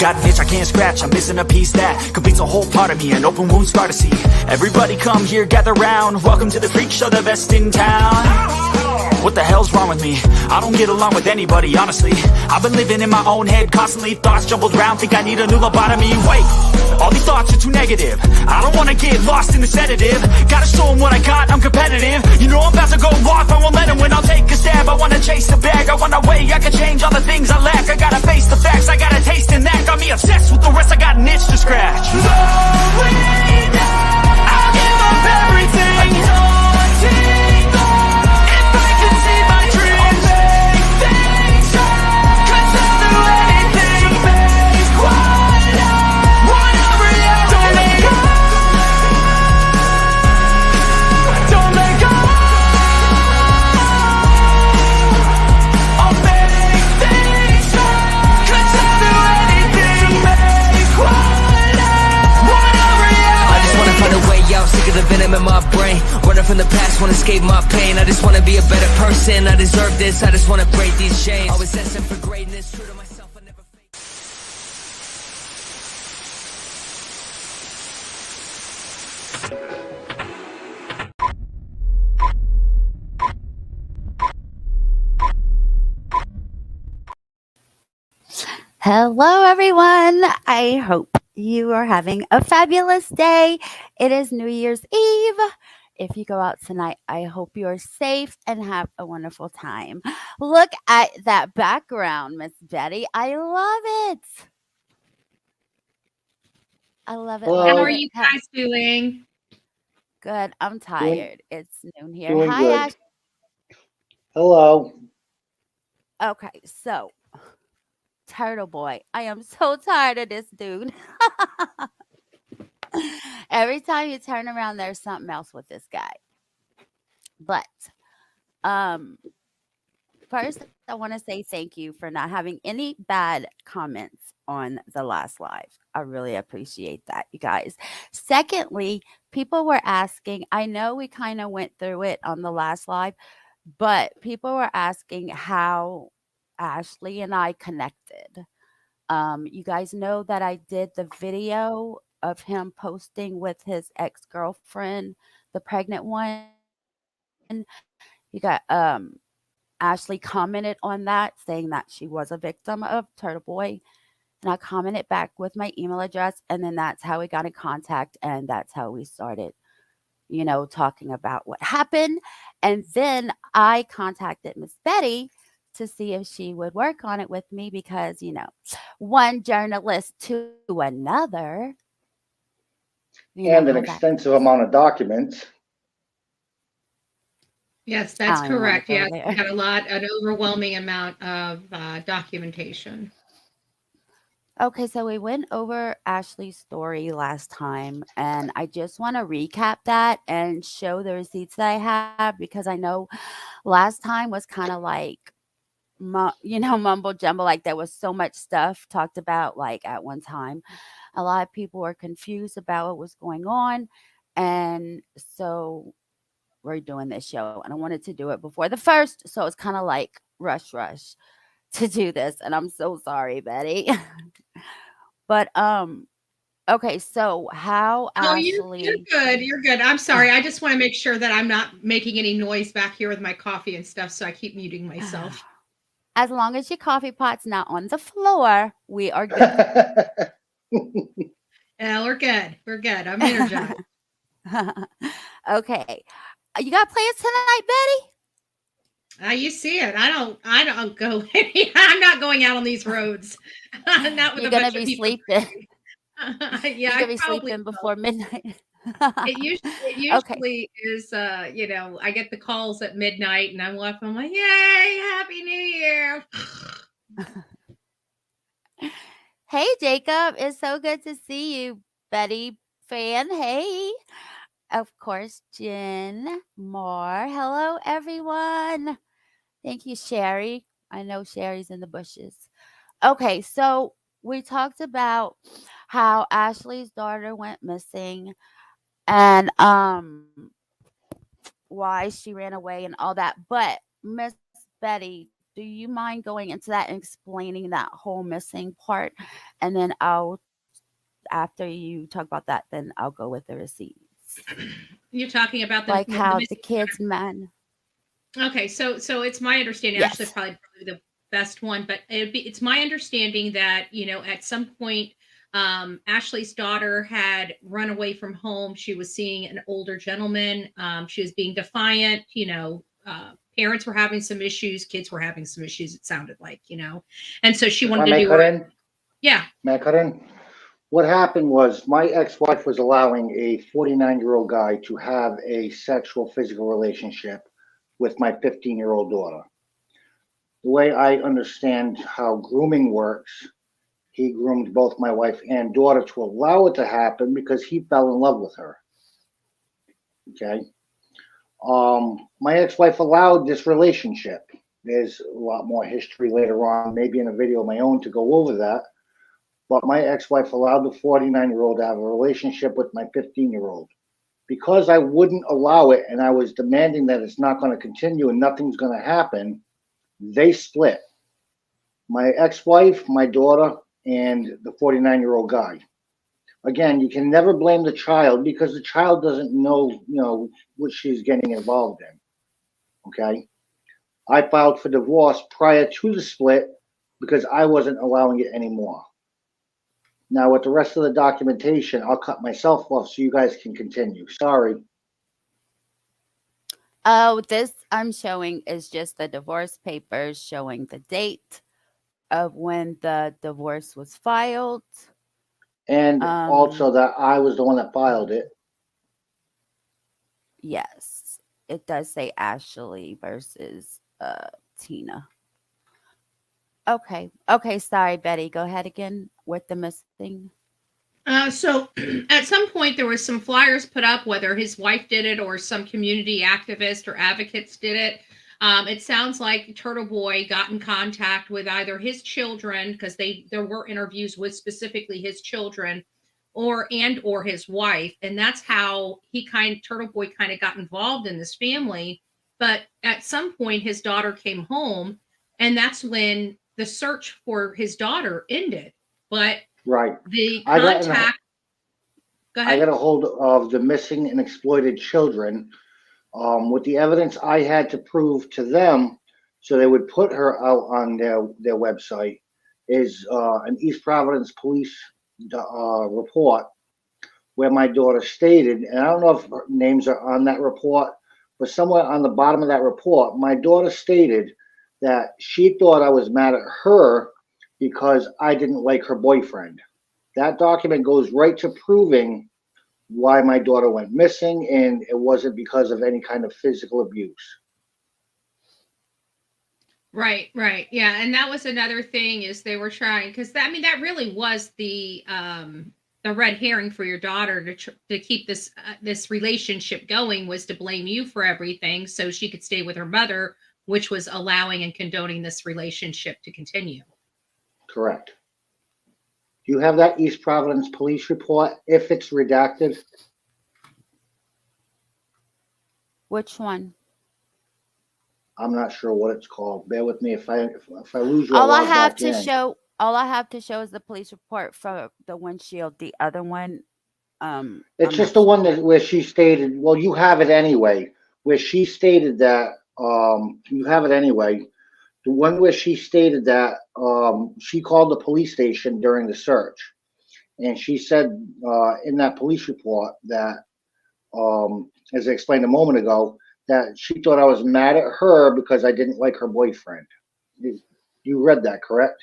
Got an itch I can't scratch, I'm missing a piece that completes a whole part of me, an open wound scar to see. Everybody come here, gather round, welcome to the freak show, the best in town. What the hell's wrong with me? I don't get along with anybody, honestly. I've been living in my own head, constantly thoughts jumbled around, think I need a new lobotomy. Wait, all these thoughts are too negative. I don't wanna get lost in the sedative. Gotta show them what I got, I'm competitive. You know I'm about to go off, I won't let them win, I'll take a stab. I wanna chase the bag, I want a way I can change all the things I lack. I gotta face the facts, I got a taste in that. Got me obsessed with the rest, I got an itch to scratch. No way now, I'll give up everything. Daunting goal, if I can see my dreams, I'll make things right. 'Cause I'll do anything to make what I want a reality. Don't let go, don't let go. I'll make things right. 'Cause I'll do anything to make what I want a reality. I just wanna find a way out, sick of the venom in my brain. Running from the past, wanna escape my pain. I just wanna be a better person, I deserve this. I just wanna break these chains. Always destined for greatness, true to myself, I never fake. Hello, everyone. I hope you are having a fabulous day. It is New Year's Eve. If you go out tonight, I hope you are safe and have a wonderful time. Look at that background, Miss Betty. I love it. I love it. Hello. How Love are it. you guys doing? Good. I'm tired. It's noon here. Doing Hi, good. Ash. Hello. Okay, so Turtleboy. I am so tired of this dude. Every time you turn around, there's something else with this guy. But first, I want to say thank you for not having any bad comments on the last live. I really appreciate that, you guys. Secondly, people were asking, I know we kind of went through it on the last live, but people were asking how Ashley and I connected. You guys know that I did the video of him posting with his ex-girlfriend, the pregnant one. You got Ashley commented on that saying that she was a victim of Turtleboy. And I commented back with my email address, and then that's how we got in contact, and that's how we started, talking about what happened. And then I contacted Miss Betty to see if she would work on it with me because, one journalist to another. And an extensive amount of documents. Yes, that's I don't wanna correct. go Yes, there. we got an overwhelming amount of documentation. Okay, so we went over Ashley's story last time, and I just want to recap that and show the receipts that I have because I know last time was kind of like, mumble jumble. Like there was so much stuff talked about, like at one time. A lot of people were confused about what was going on, and so we're doing this show, and I wanted to do it before the first, so it's kind of like rush to do this, and I'm so sorry, Betty. But okay, so how Oh, you're Ashley good. You're good. I'm sorry. I just want to make sure that I'm not making any noise back here with my coffee and stuff, so I keep muting myself. as long as your coffee pot's not on the floor, we are good. Yeah, we're good. We're good. I'm energized. Okay. You got plans tonight, Betty? You see it. I don't go. I'm not going out on these roads. Not with You're a gonna bunch of be people. sleeping. Yeah, You're I gonna be probably sleeping will. before midnight. It Okay. usually is, I get the calls at midnight and I'm up. I'm like, yay, Happy New Year. Hey, Jacob. It's so good to see you, Betty fan. Hey. Of course, Jen Moore. Hello, everyone. Thank you, Sherry. I know Sherry's in the bushes. Okay, so we talked about how Ashley's daughter went missing and why she ran away and all that. But Miss Betty, do you mind going into that and explaining that whole missing part? And then I'll, after you talk about that, then I'll go with the receipts. You're talking about Like the how the missing. kids man. Okay, so it's my understanding. Actually, Yes. probably the best one, but it's my understanding that at some point, Ashley's daughter had run away from home. She was seeing an older gentleman. She was being defiant. Parents were having some issues. Kids were having some issues. It sounded like, and so she If wanted I to may do cut her. in, Yeah. may I cut in? What happened was my ex-wife was allowing a 49-year-old guy to have a sexual physical relationship with my 15-year-old daughter. The way I understand how grooming works, he groomed both my wife and daughter to allow it to happen because he fell in love with her. Okay. My ex-wife allowed this relationship. There's a lot more history later on, maybe in a video of my own to go over that. But my ex-wife allowed the 49-year-old to have a relationship with my 15-year-old. Because I wouldn't allow it and I was demanding that it's not going to continue and nothing's going to happen, they split. My ex-wife, my daughter, and the 49-year-old guy. Again, you can never blame the child because the child doesn't know, what she's getting involved in. Okay? I filed for divorce prior to the split because I wasn't allowing it anymore. Now, with the rest of the documentation, I'll cut myself off so you guys can continue. Sorry. Oh, this I'm showing is just the divorce papers showing the date of when the divorce was filed. And Um, also that I was the one that filed it. yes, it does say Ashley versus Tina. Okay. Okay, sorry, Betty. Go ahead again with the missing. So at some point there was some flyers put up, whether his wife did it or some community activist or advocates did it. It sounds like Turtleboy got in contact with either his children, because there were interviews with specifically his children, or his wife, and that's how Turtleboy kind of got involved in this family. But at some point his daughter came home, and that's when the search for his daughter ended. But Right. the I got contact. Go I ahead. got a hold of the missing and exploited children with the evidence I had to prove to them so they would put her out on their website is an East Providence police report where my daughter stated, and I don't know if her names are on that report, but somewhere on the bottom of that report, my daughter stated that she thought I was mad at her because I didn't like her boyfriend. That document goes right to proving why my daughter went missing, and it wasn't because of any kind of physical abuse. Right, right. Yeah, and that was another thing, is they were trying, because that really was the red herring for your daughter to keep this relationship going, was to blame you for everything so she could stay with her mother, which was allowing and condoning this relationship to continue. Correct. Do you have that East Providence police report if it's redacted? Which one? I'm not sure what it's called. Bear with me if I lose you, I'll All I log have back to in. show all I have to show is the police report for the windshield. The other one, It's I'm just not the one sure. that where she stated, well, you have it anyway, where she stated that you have it anyway. The one where she stated that she called the police station during the search, and she said in that police report that, as I explained a moment ago, that she thought I was mad at her because I didn't like her boyfriend. You read that, correct?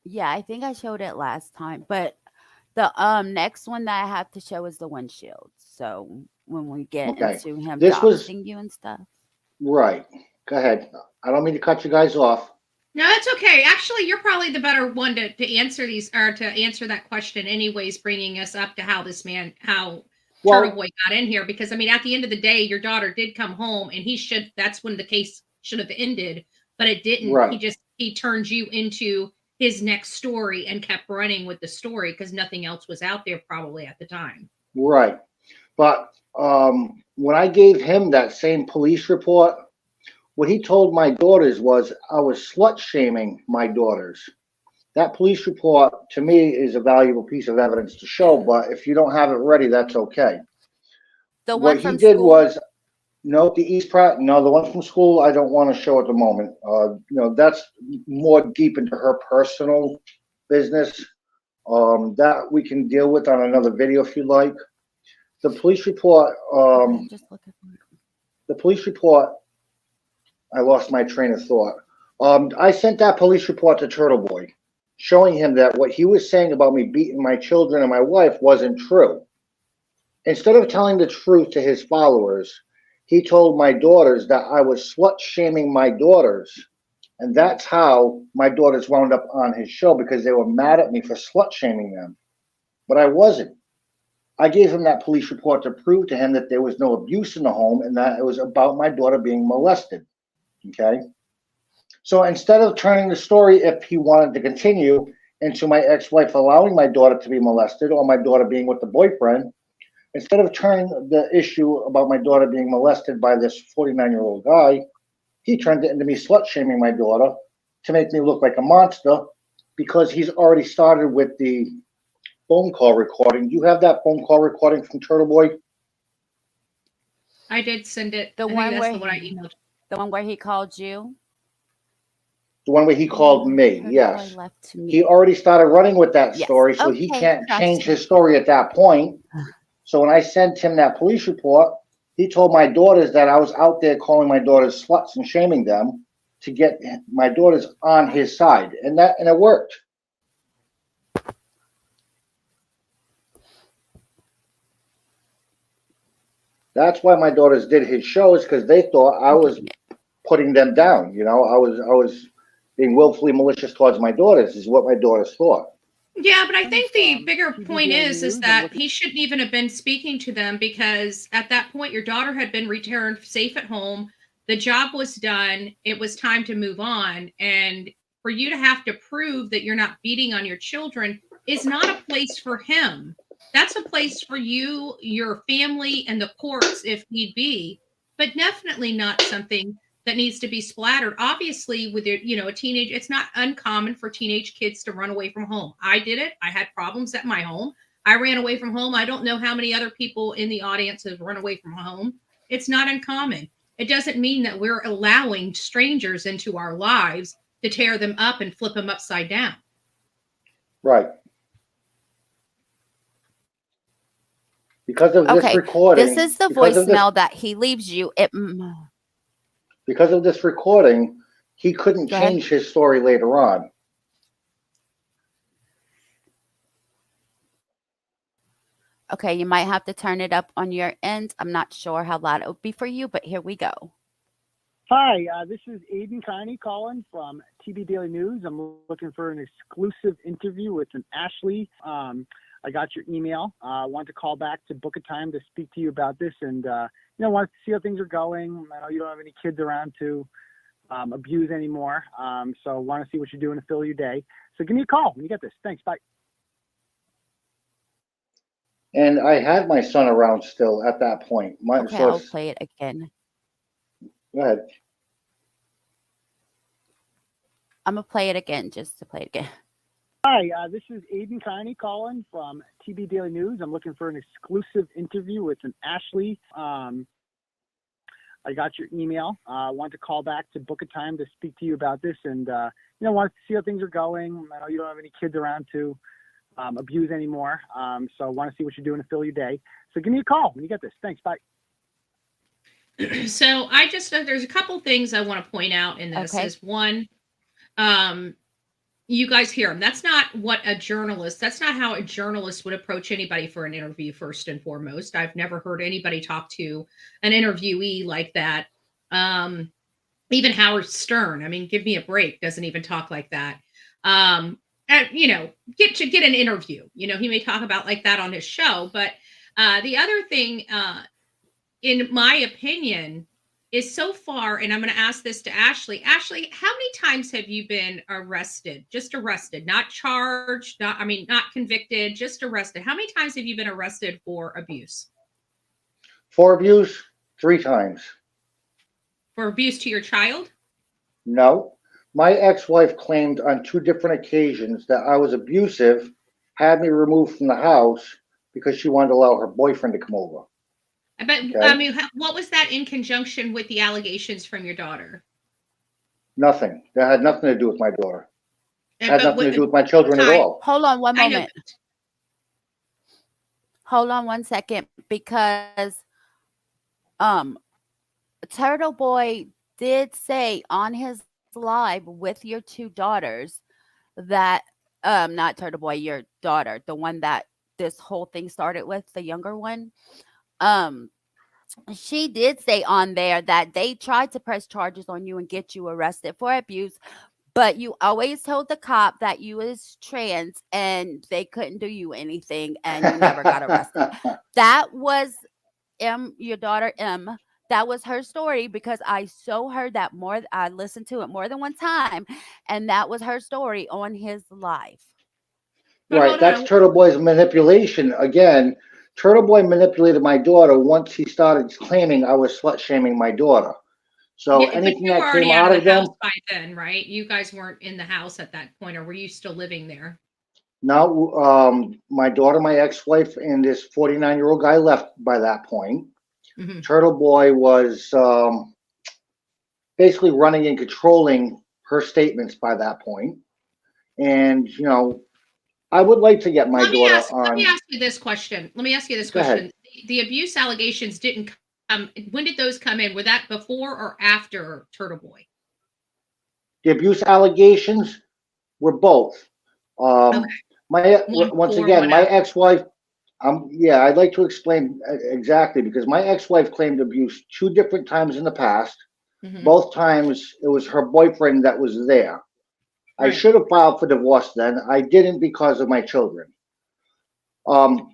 Yeah, I think I showed it last time, but the next one that I have to show is the windshield. So when we get Okay. into him This was doxing you and stuff. right. Go ahead. I don't mean to cut you guys off. No, that's okay. Actually, you're probably the better one to answer these, or to answer that question anyways, bringing us up to how Well, Turtleboy got in here. Because at the end of the day, your daughter did come home, and that's when the case should have ended, but it didn't. right, He turned you into his next story and kept running with the story because nothing else was out there probably at the time. right. But when I gave him that same police report, What he told my daughters was I was slut shaming my daughters. That police report to me is a valuable piece of evidence to show, but if you don't have it ready, that's okay. The What one he from did school? was, no, the East Pratt, no, the one from school, I don't want to show at the moment. That's more deep into her personal business. That we can deal with on another video if you like. The police report, Okay, I'm just looking for it. the police report, I lost my train of thought. I sent that police report to Turtleboy, showing him that what he was saying about me beating my children and my wife wasn't true. Instead of telling the truth to his followers, he told my daughters that I was slut shaming my daughters. And that's how my daughters wound up on his show, because they were mad at me for slut shaming them. But I wasn't. I gave him that police report to prove to him that there was no abuse in the home and that it was about my daughter being molested. Okay? So instead of turning the story, if he wanted to continue, into my ex-wife allowing my daughter to be molested or my daughter being with the boyfriend, instead of turning the issue about my daughter being molested by this 49-year-old guy, he turned it into me slut shaming my daughter to make me look like a monster, because he's already started with the phone call recording. Do you have that phone call recording from Turtleboy? I did send it. The I think one that's where the one I emailed. the one where he called you? The one where he called me, Turtleboy yes. left to He me. already started running with that Yes. story, so he Okay, can't change gotcha. his story at that point. So when I sent him that police report, he told my daughters that I was out there calling my daughters sluts and shaming them to get my daughters on his side, and it worked. That's why my daughters did his shows, because they thought I I'm was getting it. putting them down. I was being willfully malicious towards my daughters, is what my daughters thought. Yeah, but I think the bigger TV point Daily is News. I'm that looking. he shouldn't even have been speaking to them, because at that point your daughter had been returned safe at home. The job was done. It was time to move on. And for you to have to prove that you're not beating on your children is not a place for him. That's a place for you, your family, and the courts if need be, but definitely not something that needs to be splattered. Obviously, with your, a teenage, it's not uncommon for teenage kids to run away from home. I did it. I had problems at my home. I ran away from home. I don't know how many other people in the audience have run away from home. It's not uncommon. It doesn't mean that we're allowing strangers into our lives to tear them up and flip them upside down. Right. Because of this Okay, recording, this is the because of this, voicemail that he leaves you. because of this recording, he couldn't Go ahead. change his story later on. Okay, you might have to turn it up on your end. I'm not sure how loud it would be for you, but here we go. Hi, this is Aidan Kearney calling from TV Daily News. I'm looking for an exclusive interview with an Ashley. I got your email. I wanted to call back to book a time to speak to you about this, and wanted to see how things are going. I know you don't have any kids around to abuse anymore, so want to see what you're doing to fill your day. So give me a call when you get this. Thanks. Bye. And I had my son around still at that point. Okay, I'll play it again. Go ahead. I'm going to play it again just to play it again. Hi, this is Aidan Kearney calling from TV Daily News. I'm looking for an exclusive interview with an Ashley. I got your email. I wanted to call back to book a time to speak to you about this, and wanted to see how things are going. I know you don't have any kids around to abuse anymore, so want to see what you're doing to fill your day. So give me a call when you get this. Thanks. Bye. So there's a couple things I want to point out in this. Okay. Is one, you guys hear him. That's not how a journalist would approach anybody for an interview, first and foremost. I've never heard anybody talk to an interviewee like that. Even Howard Stern, I mean, give me a break, doesn't even talk like that. Get an interview. He may talk about like that on his show, but the other thing, in my opinion, is so far, and I'm going to ask this to Ashley. Ashley, how many times have you been arrested? Just arrested, not charged, not convicted, just arrested. How many times have you been arrested for abuse? For abuse, 3 times. For abuse to your child? No. My ex-wife claimed on 2 different occasions that I was abusive, had me removed from the house because she wanted to allow her boyfriend to come over. But Okay. I mean, what was that in conjunction with the allegations from your daughter? Nothing. That had nothing to do with my daughter. And Had but nothing to what do with my children at time? all. Hold on one I know. moment. Hold on one second, because Turtleboy did say on his live with your 2 daughters that not Turtleboy, your daughter, the one that this whole thing started with, the younger one. She did say on there that they tried to press charges on you and get you arrested for abuse, but you always told the cop that you was trans and they couldn't do you anything and you never got arrested. That was your daughter M. That was her story, because I heard that more. I listened to it more than one time, and that was her story on his live. But Right, hold that's on. Turtleboy's manipulation. Again, Turtleboy manipulated my daughter once he started claiming I was slut shaming my daughter. So Yeah, but anything you were that already came out out of of the them, house by then, right? You guys weren't in the house at that point, or were you still living there? no, my daughter, my ex-wife, and this 49-year-old guy left by that point. Hmm. Turtleboy was basically running and controlling her statements by that point. And, I would like to get my daughter Let me on. ask you this question. Let me ask you this Go ahead. question. The abuse allegations didn't come. When did those come in? Were that before or after Turtleboy? The abuse allegations were both. Okay. One Once before, again, one my after. ex-wife. Yeah, I'd like to explain exactly, because my ex-wife claimed abuse 2 different times in the past. Hmm. Both times it was her boyfriend that was there. I Right. should have filed for divorce then. I didn't because of my children.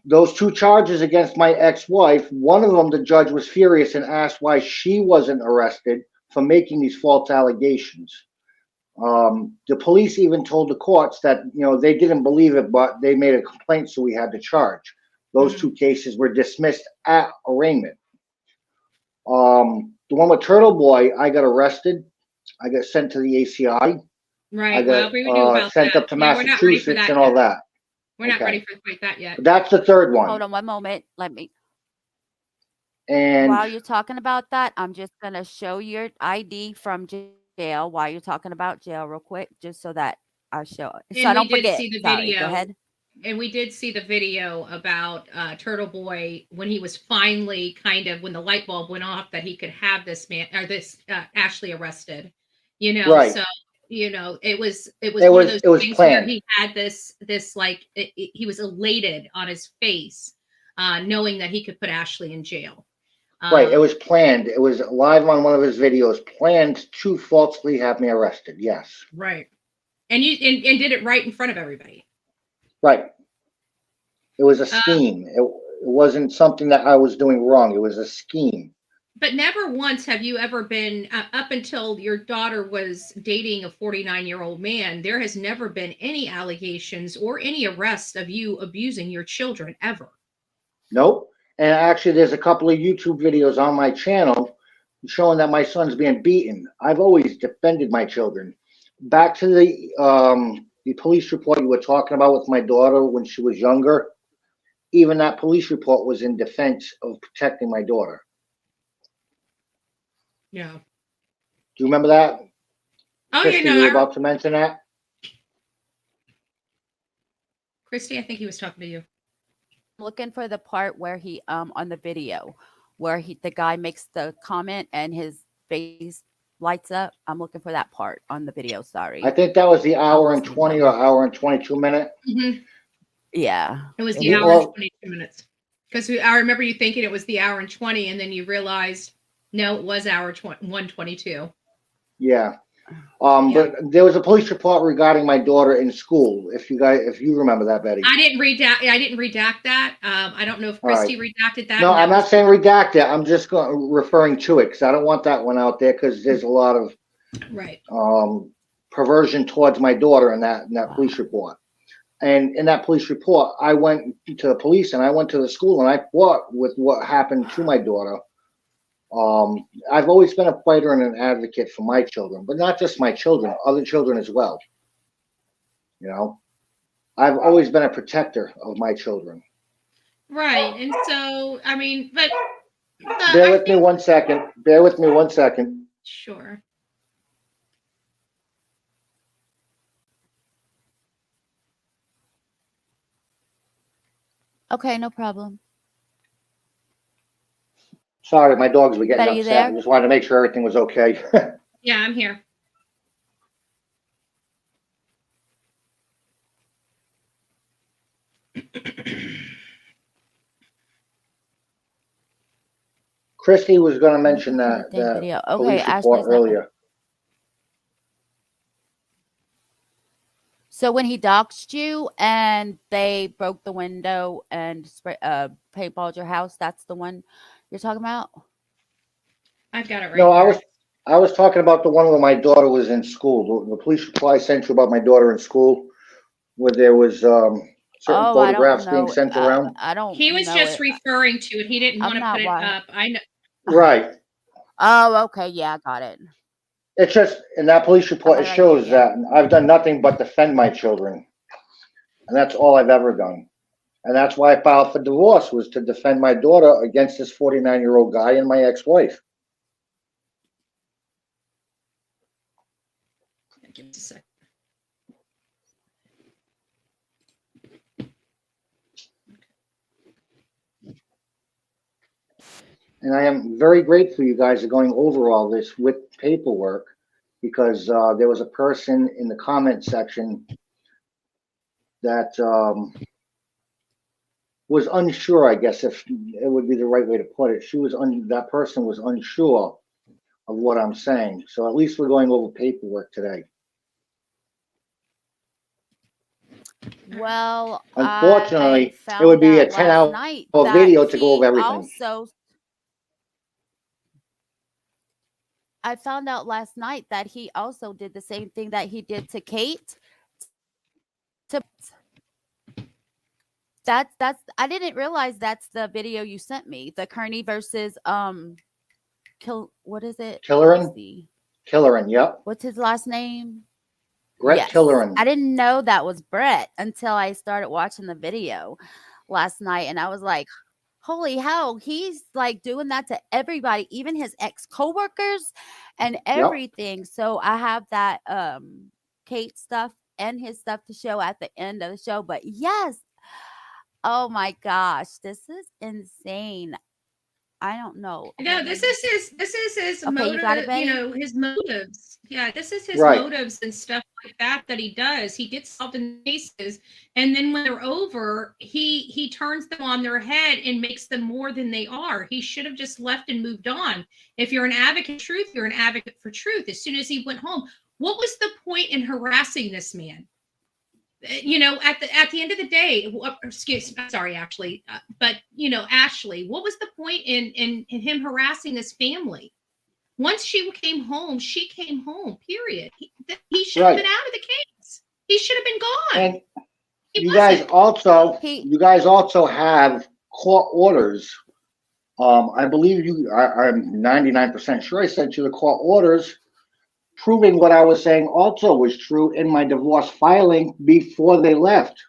Those 2 charges against my ex-wife, one of them, the judge was furious and asked why she wasn't arrested for making these false allegations. The police even told the courts that, they didn't believe it, but they made a complaint, so we had to charge. Those Mhm. 2 cases were dismissed at arraignment. The one with Turtleboy, I got arrested. I got sent to the ACI. I Right. got Well, we knew about sent that. up to Yeah, we're not ready for Massachusetts that and all yet. that. We're not ready Okay. for quite that yet. But that's the third Hold one. on one moment. Let me. And While you're talking about that, I'm just gonna show your ID from jail while you're talking about jail real quick, just so that I show it. So I And we don't did forget. see the Sorry. Go video. ahead. And we did see the video about Turtleboy when he was finally when the light bulb went off that he could have this man or this Ashley arrested. right, So it was it one of was those it was things where planned. he had this he was elated on his face, knowing that he could put Ashley in jail. Right, it Um, was planned. It was live on one of his videos, planned to falsely have me arrested. Yes. right. And you and did it right in front of everybody. Right. It was a Uh, scheme. It wasn't something that I was doing wrong. It was a scheme. But never once have you ever been, up until your daughter was dating a 49-year-old man, there has never been any allegations or any arrests of you abusing your children ever. Nope. And actually, there's a couple of YouTube videos on my channel showing that my son's being beaten. I've always defended my children. Back to the police report you were talking about with my daughter when she was younger. Even that police report was in defense of protecting my daughter. Yeah. Do you remember that? Oh, yeah, Christy, no, you were about to mention that? Christy, I think he was talking to you. Looking for the part where he on the video where the guy makes the comment and his face lights up. I'm looking for that part on the video. Sorry. I think that was the I'm hour and listening 20 though. or hour and 22 minute. Mm-hmm. Yeah. It was It the was. hour and Well, 22 minutes. Because I remember you thinking it was the hour and 20, and then you realized, no, it was hour 122. yeah. Yeah. But there was a police report regarding my daughter in school. If you remember that, Betty. I didn't redact that. I don't know if All right. Christy redacted that. No, And that I'm not was saying redact it. I'm just referring to it because I don't want that one out there because there's a lot of right. perversion towards my daughter in that police report. And in that police report, I went to the police and I went to the school and I fought with what happened to my daughter. I've always been a fighter and an advocate for my children, but not just my children, other children as well. You know, I've always been a protector of my children. Right. And so, I mean, but Bear I with me think, 1 second. Bear with me 1 second. sure. Okay, no problem. Sorry, my dogs were getting Betty, you upset. I there? just wanted to make sure everything was okay. Yeah, I'm here. Christy was going to I'm looking mention for the that dang video. Okay, police report Ashley's not there. earlier. So when he doxed you and they broke the window and paintballed your house, that's the one you're talking about? I've got it right No, here. I was talking about the one where my daughter was in school. The police report I sent you about my daughter in school, where there was certain Oh, I don't photographs being know. sent around. I don't He was know just it. referring to it. He didn't I'm want to not put it watching. up. I know. Right. Oh, okay. Yeah, got it. It's just in that police I report, got it it right here. shows Yeah. that I've done nothing but defend my children, and that's all I've ever done. And that's why I filed for divorce, was to defend my daughter against this 49-year-old guy and my ex-wife. Give us a second. And I am very grateful you guys are going over all this with paperwork, because there was a person in the comment section that was unsure, I guess, if it would be the right way to put it. That person was unsure of what I'm saying. So at least we're going over paperwork today. Well, Unfortunately, I it would found be a out last 10-hour night that video to go over he everything. I found out last night that he also did the same thing that he did to Kate. That's I didn't realize that's the video you sent me. The Kearney versus what is it? Tillerin? Tillerin, yep. What's his last name? Brett Yes. Tillerin. I didn't know that was Brett until I started watching the video last night, and I was like, holy hell, he's like doing that to everybody, even his ex-coworkers and everything. So I have that Kate stuff and his stuff to show at the end of the show. But yes, oh my gosh, this is insane. I don't know. No, this is his Okay, motive, you got it, Betty? his motives. Yeah, this is his Right. motives and stuff like that he does. He gets involved in cases, and then when they're over, he turns them on their head and makes them more than they are. He should have just left and moved on. If you're an advocate for truth, you're an advocate for truth. As soon as he went home, what was the point in harassing this man? You know, at the end of the day, sorry, Ashley, but you know, Ashley, what was the point in him harassing his family? Once she came home, period. He should have been out of the case. He should have been gone. And you guys also have court orders. I believe I'm 99% sure I sent you the court orders proving what I was saying also was true in my divorce filing before they left.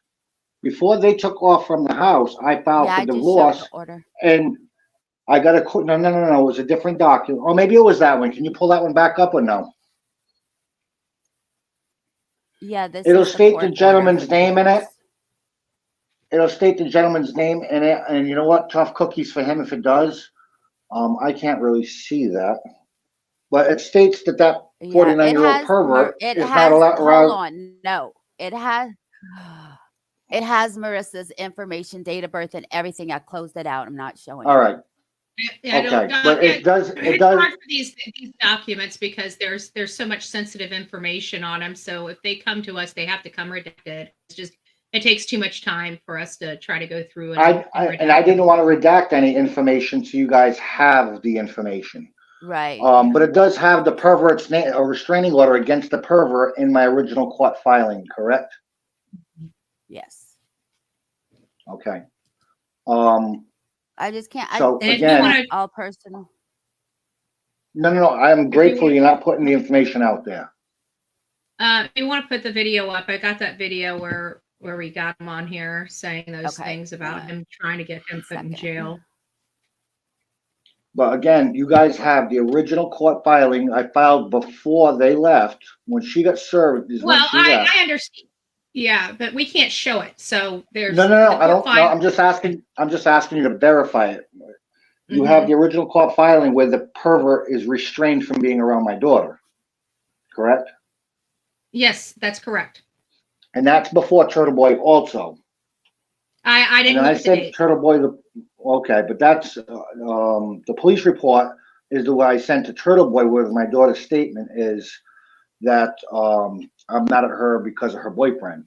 Before they took off from the house, I filed for divorce. Order. And I got a no. It was a different document. Or maybe it was that one. Can you pull that one back up or no? Yeah, it'll state the gentleman's name in it. It'll state the gentleman's name in it. And you know what? Tough cookies for him if it does. I can't really see that. But it states that 49-year-old pervert is not allowed. Hold on. No, it has Marissa's information, date of birth, and everything. I closed it out. I'm not showing All right. Yeah, okay, but it does. It's hard for these documents because there's so much sensitive information on them. So if they come to us, they have to come redacted. It takes too much time for us to try to go through. I didn't want to redact any information, so you guys have the information. Right. But it does have the pervert's name, a restraining order against the pervert in my original court filing, correct? Yes. Okay. I just can't. So again, all personal. No. I'm If you grateful want, you're not putting the information out there. if you want to put the video up, I got that video where we got him on here saying those Okay. things about him trying to get him put in jail. But again, you guys have the original court filing I filed before they left. When she got served is when Well, she left. I understand. Yeah, but we can't show it. So there's No. the I court don't. No, file. I'm just asking you to verify it. You have Mhm. the original court filing where the pervert is restrained from being around my daughter, correct? Yes, that's correct. And that's before Turtleboy also. I And didn't then I look at the sent date. Turtleboy okay, but that's the police report is the way I sent to Turtleboy with my daughter's statement is that I'm mad at her because of her boyfriend.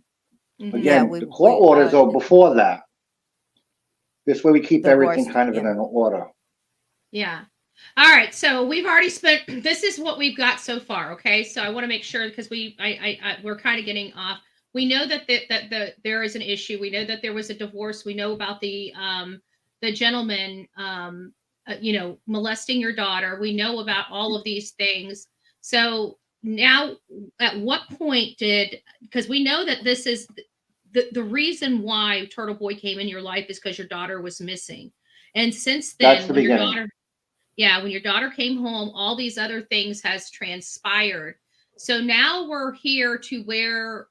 Mhm. Again, Yeah, the court orders are before that. This way we keep everything kind of in an order. Yeah. All right. So we've already spent. This is what we've got so far. Okay. So I want to make sure because we're kind of getting off. We know that there is an issue. We know that there was a divorce. We know about the gentleman molesting your daughter. We know about all of these things. So now, at what point because we know that this is the reason why Turtleboy came in your life is because your daughter was missing. And since That's then, the when your beginning. daughter came home, all these other things has transpired. So now we're here to where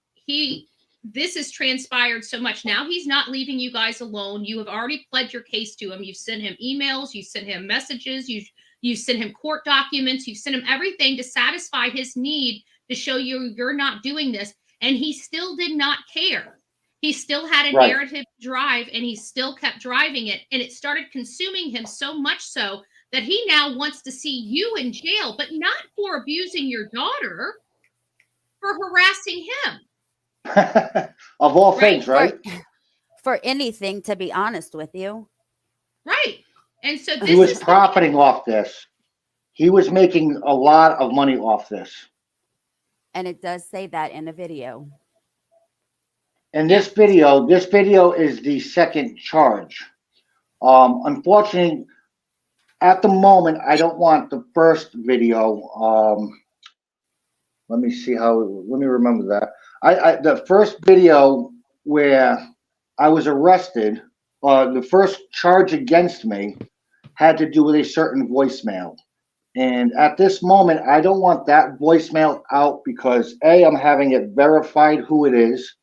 this has transpired so much. Now he's not leaving you guys alone. You have already pled your case to him. You've sent him emails, you sent him messages, you sent him court documents, you sent him everything to satisfy his need to show you're not doing this. And he still did not care. He still had a Right. narrative drive and he still kept driving it. And it started consuming him so much so that he now wants to see you in jail, but not for abusing your daughter, for harassing him. Of all Right? things, right? For anything, to be honest with you. Right. And so He this was is profiting off this. He was making a lot of money off this. And it does say that in the video. And this video is the second charge. Unfortunately, at the moment, I don't want the first video. Let me remember that. The first video where I was arrested, the first charge against me had to do with a certain voicemail. And at this moment, I don't want that voicemail out because A, I'm having it verified who it is,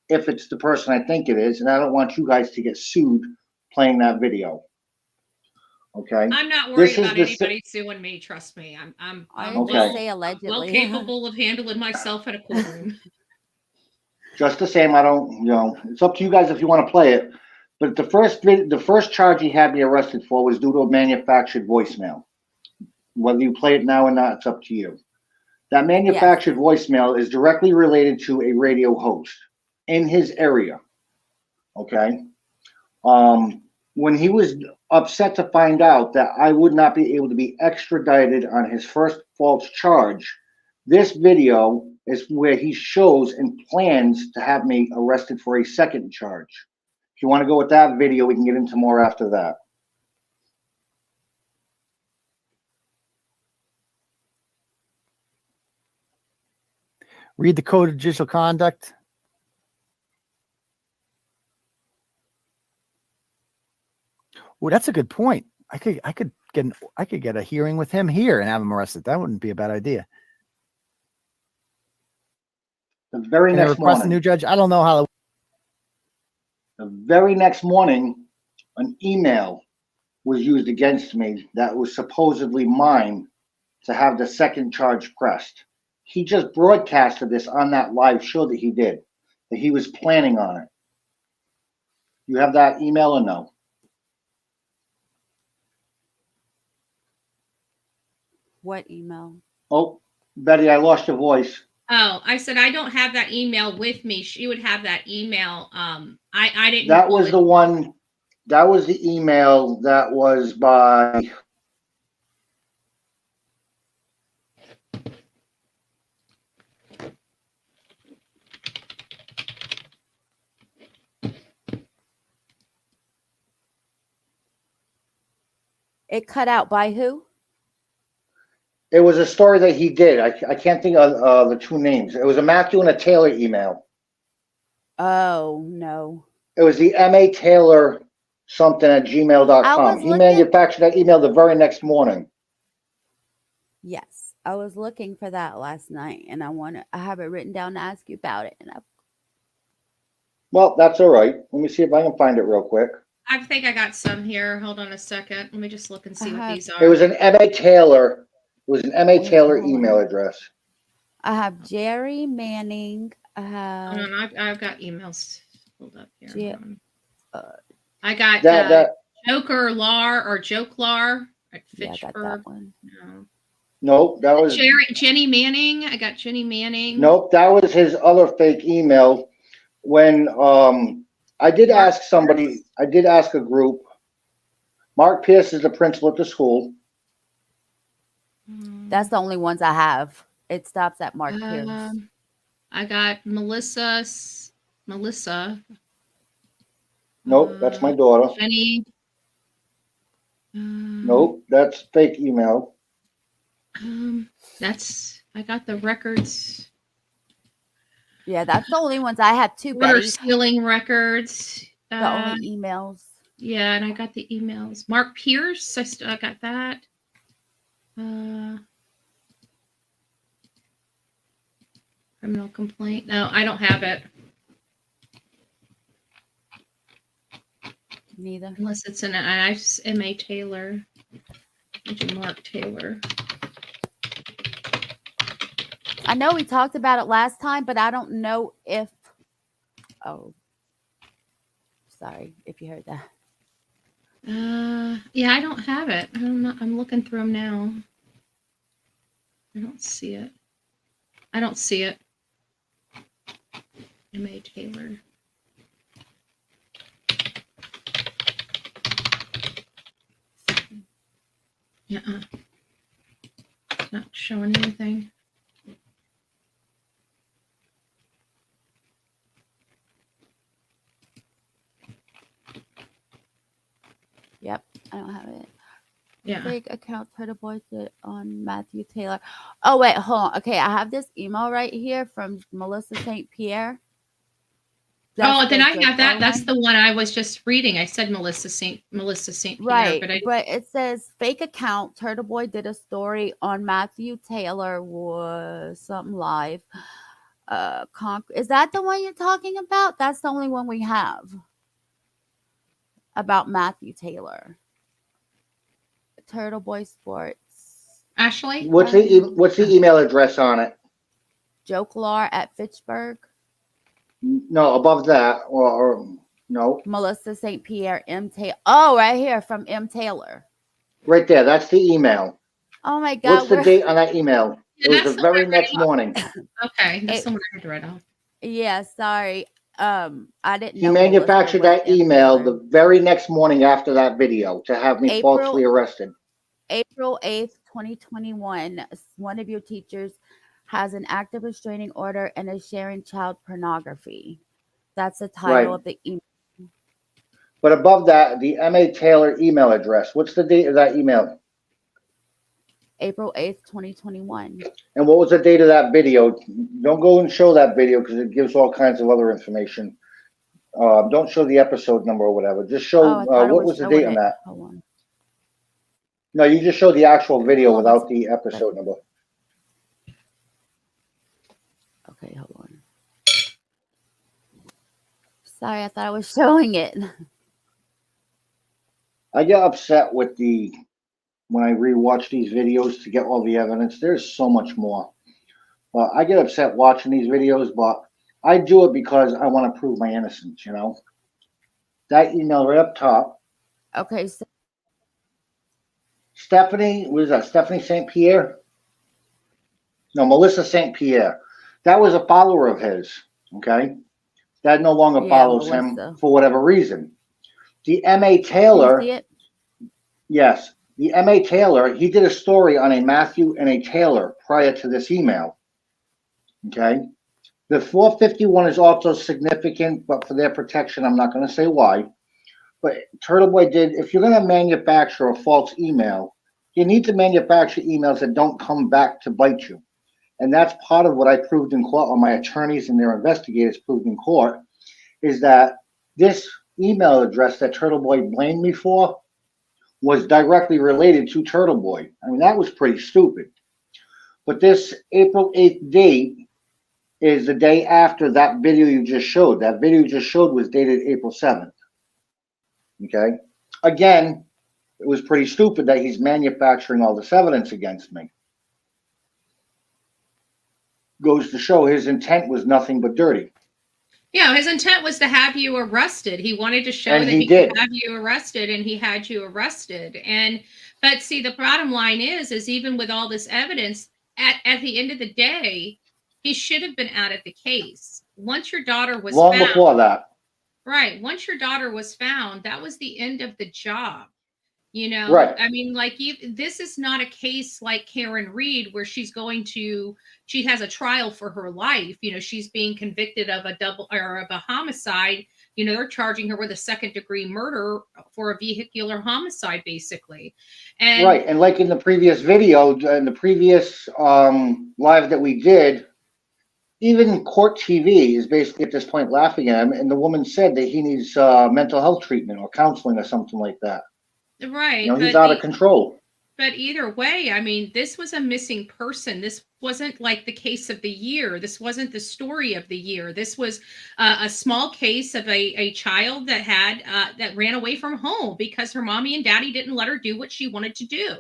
if it's the person I think it is, and I don't want you guys to get sued playing that video. Okay. I'm not worried about the anybody suing me. Trust me. I'm I Okay. just say well allegedly. capable of handling myself in a courtroom. Just the same, I don't, it's up to you guys if you want to play it. But the first charge he had me arrested for was due to a manufactured voicemail. Whether you play it now or not, it's up to you. That manufactured voicemail is directly related to a radio host in his area. Okay. When he was upset to find out that I would not be able to be extradited on his first false charge, this video is where he shows and plans to have me arrested for a second charge. If you want to go with that video, we can get into more after that. Read the code of judicial conduct. Well, that's a good point. I could get a hearing with him here and have him arrested. That wouldn't be a bad idea. The very next request morning, a new judge. I don't know how. the very next morning, an email was used against me that was supposedly mine to have the second charge pressed. He just broadcasted this on that live show that he did, that he was planning on it. You have that email or no? What email? Oh, Betty, I lost your voice. Oh, I said I don't have that email with me. She would have that email. I didn't. That was the one. That was the email that was by. It cut out by who? It was a story that he did. I can't think of the two names. It was a Matthew and a Taylor email. Oh no. It was the M.A. Taylor something at I gmail.com. was He looking. manufactured that email the very next morning. Yes, I was looking for that last night, and I have it written down to ask you about it. Well, that's all right. Let me see if I can find it real quick. I think I got some here. Hold on a second. Let me just look and see what these It are. was an M.A. Taylor. It was an M.A. Wait, Taylor hold email on. address. I have Jerry Manning. I Hold have on, I've got emails pulled up here. J- Hold on. uh, I got That Joker Lar or Joke Lar at yeah, I got Fitchburg. that one. No. nope, that was Jenny Manning. I got Jenny Manning. nope, that was his other fake email. When I did Mark ask somebody, I did ask a group. Mark Pierce is the principal at the school. That's the only ones I have. It stops at Mark Pierce. I got Melissa. Nope, that's my daughter. Jenny. Nope, that's fake email. I got the records. Yeah, that's the only ones I have too, Water Betty. sealing records. The only emails. Yeah, and I got the emails. Mark Pierce. I got that. Criminal complaint. No, I don't have it. Neither. Unless it's an M.A. Taylor. Mark Taylor. I know we talked about it last time, but I don't know if. Oh, sorry if you heard that. Yeah, I don't have it. I'm looking through them now. I don't see it. M.A. Taylor. Yeah. Not showing anything. Yep, I don't have it. Yeah. Fake account Turtleboy did on Matthew Taylor. Oh wait, hold on. Okay, I have this email right here from Melissa St. Pierre. Then I have that. That's the one I was just reading. I said Melissa St. Pierre, right, but it says fake account Turtleboy did a story on Matthew Taylor was something live. Is that the one you're talking about? That's the only one we have about Matthew Taylor. Turtleboy Sports. Ashley, what's the email address on it? Jokelar at Fitchburg. No, above that, or no. Melissa St. Pierre M. Taylor. Oh, right here from M. Taylor. Right there, that's the email. Oh my God. What's the date on that email? Yeah, It was the very next morning. Okay, that's the one I had to write off. Yeah, sorry. I didn't He know. manufactured that email the very next morning after that video to have me falsely arrested. April 8th, 2021. One of your teachers has an active restraining order and is sharing child pornography. That's the title of the email. But above that, the M.A. Taylor email address. What's the date of that email? April 8th, 2021. And what was the date of that video? Don't go and show that video because it gives all kinds of other information. Don't show the episode number or whatever. Just show what was the date on that. Hold on. No, you just showed the actual video without the episode number. Okay, hold on. Sorry, I thought I was showing it. I get upset with when I rewatch these videos to get all the evidence. There's so much more. I get upset watching these videos, but I do it because I want to prove my innocence, you know? That email right up top. Okay, so Stephanie, what is that? Stephanie St. Pierre? No, Melissa St. Pierre. That was a follower of his, okay? That no longer follows him for whatever reason. The M.A. Taylor, yes, the M.A. Taylor, he did a story on a Matthew and a Taylor prior to this email, okay? The 451 is also significant, but for their protection, I'm not going to say why. But Turtleboy did, if you're going to manufacture a false email, You need to manufacture emails that don't come back to bite you. And that's part of what I proved in court, or my attorneys and their investigators proved in court, is that this email address that Turtleboy blamed me for was directly related to Turtleboy. I mean, that was pretty stupid. But this April 8th date is the day after that video you just showed. That video you just showed was dated April 7th. Okay? Again, it was pretty stupid that he's manufacturing all this evidence against me. Goes to show his intent was nothing but dirty. Yeah, his intent was to have you arrested. He wanted to show And that he he could did. have you arrested, and he had you arrested. But see, the bottom line is even with all this evidence, at the end of the day, he should have been out of the case. Once your daughter was Long found, before that. right? Once your daughter was found, that was the end of the job. You know, Right. I mean, like this is not a case like Karen Reed where she has a trial for her life. You know, she's being convicted of a homicide. You know, they're charging her with a second-degree murder for a vehicular homicide, basically. And Right. And like in the previous video, in the previous live that we did, even court TV is basically at this point laughing at him. And the woman said that he needs mental health treatment or counseling or something like that. right, You know, he's out of control. But either way, I mean, this was a missing person. This wasn't like the case of the year. This wasn't the story of the year. This was a small case of a child that that ran away from home because her mommy and daddy didn't let her do what she wanted to do.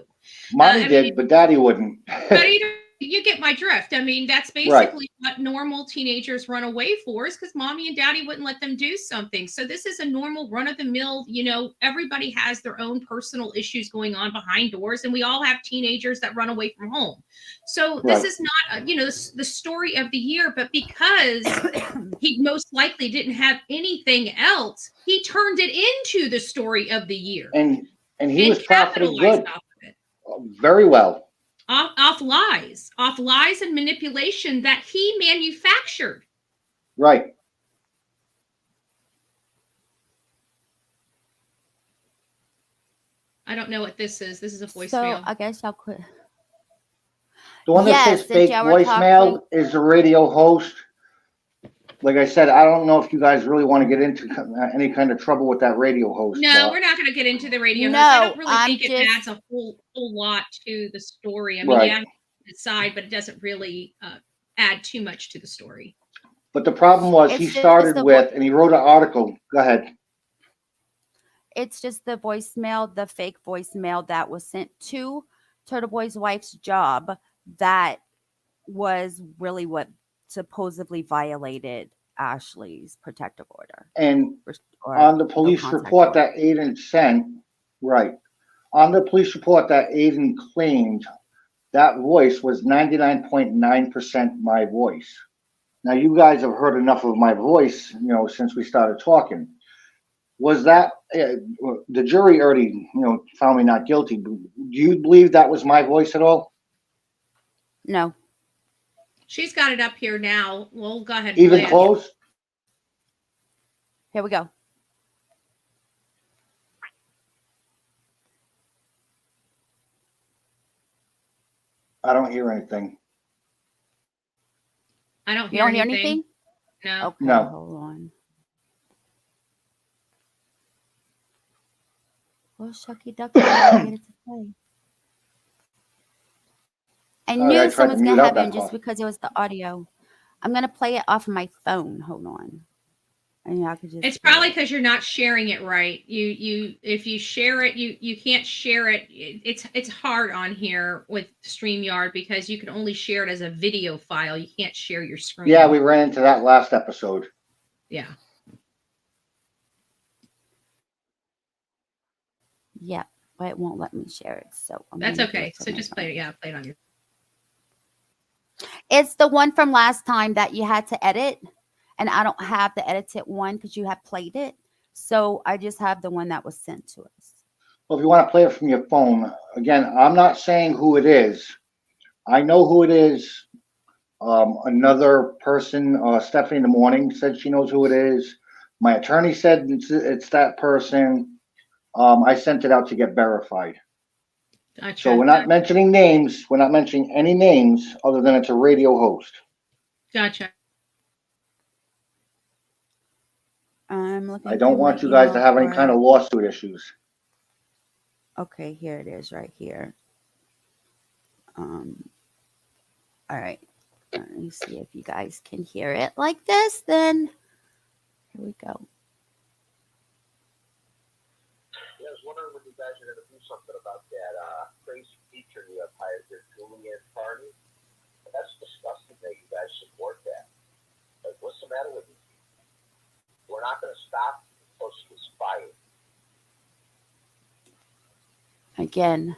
Mommy did, but daddy wouldn't. But either you get my drift. I mean, that's basically what normal teenagers run away for, is because mommy and daddy wouldn't let them do something. So this is a normal run-of-the-mill, you know, everybody has their own personal issues going on behind doors, and we all have teenagers that run away from home. So this is not, you know, the story of the year, but because he most likely didn't have anything else, he turned it into the story of the year. And he was profiting good. Off of it. Very well. Off lies and manipulation that he manufactured. Right. I don't know what this is. This is a voicemail. So I guess I'll quit. The one that says fake voicemail is the radio host. Like I said, I don't know if you guys really want to get into any kind of trouble with that radio host. No, we're not going to get into the radio host. I don't really think it adds a whole lot to the story. I mean, yeah, decide, but it doesn't really add too much to the story. But the problem was he started with, and he wrote an article. Go ahead. It's just the voicemail, the fake voicemail that was sent to Turtleboy's wife's job that was really what supposedly violated Ashley's protective order. And on the police report that Aidan sent, on the police report that Aidan claimed, that voice was 99.9% my voice. Now, you guys have heard enough of my voice, you know, since we started talking. Was that, the jury already, you know, found me not guilty. Do you believe that was my voice at all? No. She's got it up here now. We'll go ahead. Even close? Here we go. I don't hear anything. I don't hear anything. No. Okay, no. Hold on. Well, Shucky Ducky, I get it to play. I knew someone's going to have it just because it was the audio. I'm going to play it off of my phone. Hold on. And I could just. It's probably because you're not sharing it right. If you share it, you can't share it. It's hard on here with StreamYard because you can only share it as a video file. You can't share your screen. Yeah, we ran into that last episode. Yeah. Yeah, but it won't let me share it. So that's okay. So just play it. Yeah, play it on your. It's the one from last time that you had to edit, and I don't have the edited one because you have played it. So I just have the one that was sent to us. Well, if you want to play it from your phone, again, I'm not saying who it is. I know who it is. Another person, Stephanie in the morning, said she knows who it is. My attorney said it's that person. I sent it out to get verified. Gotcha. So we're not mentioning names. We're not mentioning any names other than it's a radio host. Gotcha. I'm looking I don't through my want you guys to email have any kind for. of lawsuit issues. Okay, here it is right here. Um, all right. Let me see if you guys can hear it like this. Then here we go. Yeah, I was wondering when you guys are going to do something about that crazy teacher you have hired there, Aidan Kearney. That's disgusting that you guys support that. Like, what's the matter with you? We're not going to stop until she is fired. Again.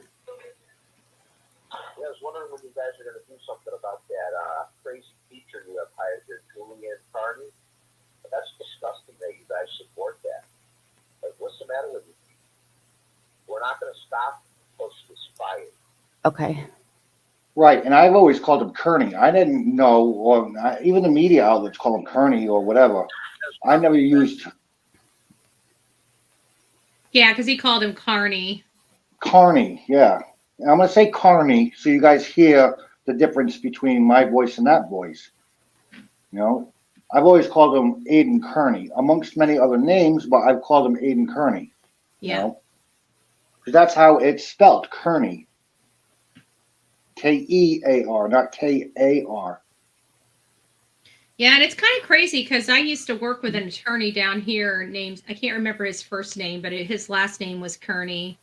Yeah, I was wondering when you guys are going to do something about that crazy teacher you have hired there, Aidan Kearney. That's disgusting that you guys support that. Like, what's the matter with you? We're not going to stop until she is fired. Okay. Right, and I've always called him Kearney. I didn't know, or even the media outlets call him Kearney or whatever. I never used Yeah, because he called him Carney. Kearney. Yeah, and I'm gonna say Kearney so you guys hear the difference between my voice and that voice. You know, I've always called him Aidan Kearney, amongst many other names, but I've called him Aidan Kearney. Yeah. You know, because that's how it's spelled, Kearney. Kear, not Kar. Yeah, and it's kind of crazy because I used to work with an attorney down here named, I can't remember his first name, but his last name was Kearney.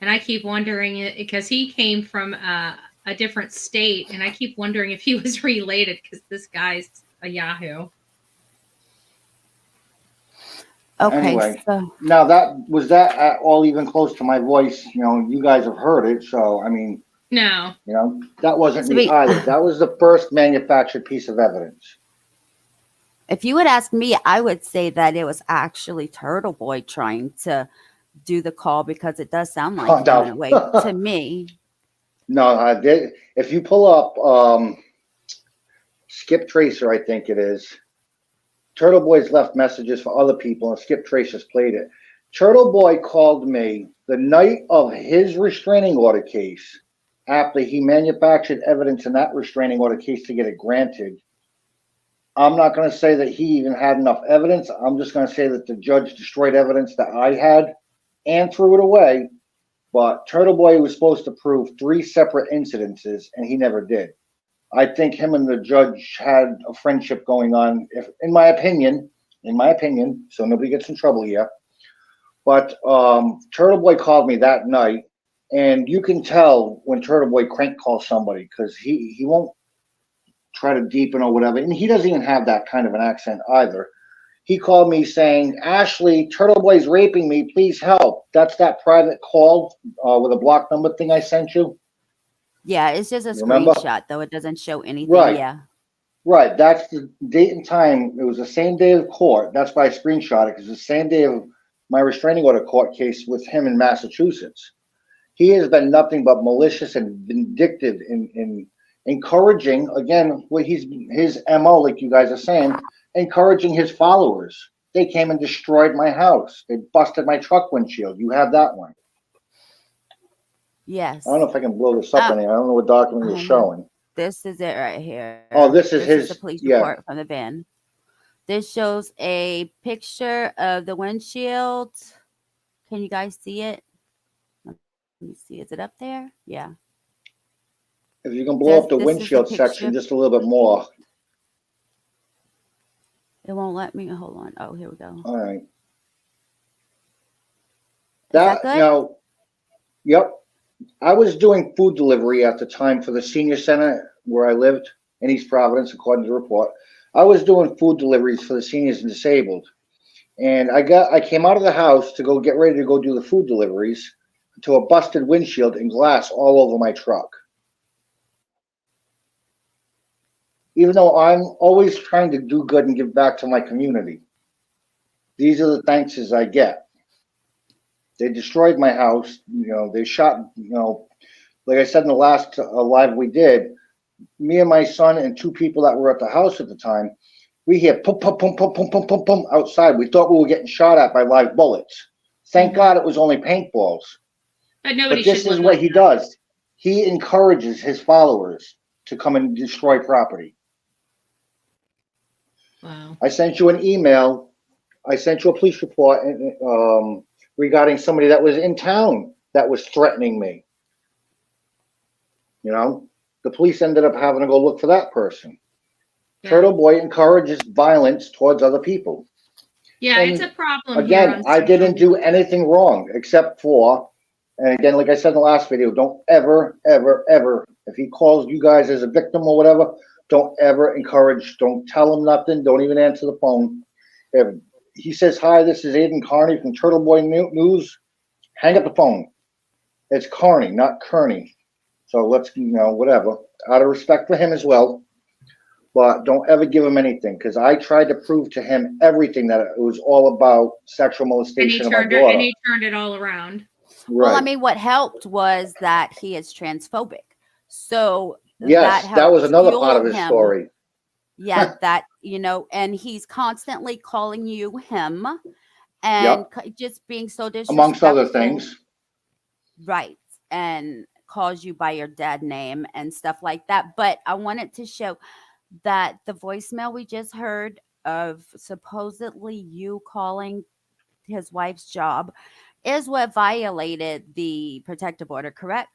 And I keep wondering, because he came from a different state, and I keep wondering if he was related because this guy's a Yahoo. Okay. Anyway, So now that at all even close to my voice? You know, you guys have heard it, so I mean, No. you know, that wasn't So me we- either. That was the first manufactured piece of evidence. if you would ask me, I would say that it was actually Turtleboy trying to do the call because it does sound like Oh, him no. in a way to me. No, I did. If you pull up Skip Tracer, I think it is. Turtleboy's left messages for other people, and Skip Tracer's played it. Turtleboy called me the night of his restraining order case after he manufactured evidence in that restraining order case to get it granted. I'm not going to say that he even had enough evidence. I'm just going to say that the judge destroyed evidence that I had and threw it away. But Turtleboy was supposed to prove 3 separate incidences, and he never did. I think him and the judge had a friendship going on, in my opinion, so nobody gets in trouble here. But Turtleboy called me that night, and you can tell when Turtleboy crank calls somebody because he won't try to deepen or whatever, and he doesn't even have that kind of an accent either. He called me saying, Ashley, Turtleboy's raping me, please help. That's that private call with a block number thing I sent you. Yeah, it's just a Remember? screenshot, though. It doesn't show anything. Right. Yeah. Right, that's the date and time. It was the same day of court. That's why I screenshot it, because the same day of my restraining order court case with him in Massachusetts. He has been nothing but malicious and vindictive in encouraging, again, what his MO, like you guys are saying, encouraging his followers. They came and destroyed my house. They busted my truck windshield. You have that one. Yes. I don't know if I can blow this up any. I don't know what document you're showing. This is it right here. Oh, this is his. The police Yeah. report from the van. This shows a picture of the windshield. Can you guys see it? Let me see. Is it up there? Yeah. If you can blow up the This is the windshield section picture. just a little bit more. It won't let me. Hold on. Oh, here we go. All right. That good? Now, yep. I was doing food delivery at the time for the senior center where I lived in East Providence, according to the report. I was doing food deliveries for the seniors and disabled. And I came out of the house to go get ready to go do the food deliveries to a busted windshield and glass all over my truck. Even though I'm always trying to do good and give back to my community, these are the thankses I get. They destroyed my house. You know, they shot, you know, like I said in the last live we did, me and my son and 2 people that were at the house at the time, we hear pum, pum, pum, pum, pum, pum, pum, pum outside. We thought we were getting shot at by live bullets. Thank God it was only paintballs. But nobody But this should is live what like he that. does. He encourages his followers to come and destroy property. Wow. I sent you an email. I sent you a police report regarding somebody that was in town that was threatening me. You know, the police ended up having to go look for that person. Yeah. Turtleboy encourages violence towards other people. Yeah, it's a And problem here again, on I social didn't do media. anything wrong except for, and again, like I said in the last video, don't ever, ever, ever, if he calls you guys as a victim or whatever, don't ever encourage, don't tell him nothing, don't even answer the phone. If he says, hi, this is Aidan Kearney from Turtleboy News, hang up the phone. It's Kearney, not Kearney. So let's, whatever, out of respect for him as well. But don't ever give him anything, because I tried to prove to him everything that it was all about sexual molestation of my And daughter. he turned it all around. Well, I Right. mean, what helped was that he is transphobic. So that Yes, that helped was another fuel part of his him. story. Yeah, that, and he's constantly calling you him and Yep. just being so Amongst other disrespectful. things. Right. And calls you by your dead name and stuff like that. But I wanted to show that the voicemail we just heard of supposedly you calling his wife's job is what violated the protective order, correct?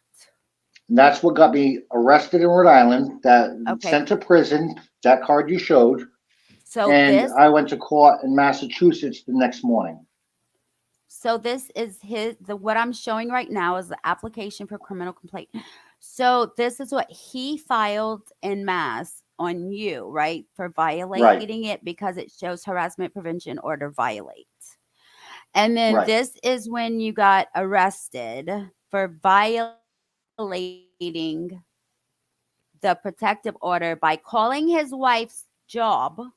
And that's what got me arrested in Rhode Island, that Okay. sent to prison, that card you showed. So And I went to court in Massachusetts the next morning. So this is what I'm showing right now is the application for criminal complaint. So this is what he filed in mass on you, right? For violating it because it shows harassment prevention order violate. And then Right. this is when you got arrested for violating the protective order by calling his wife's job and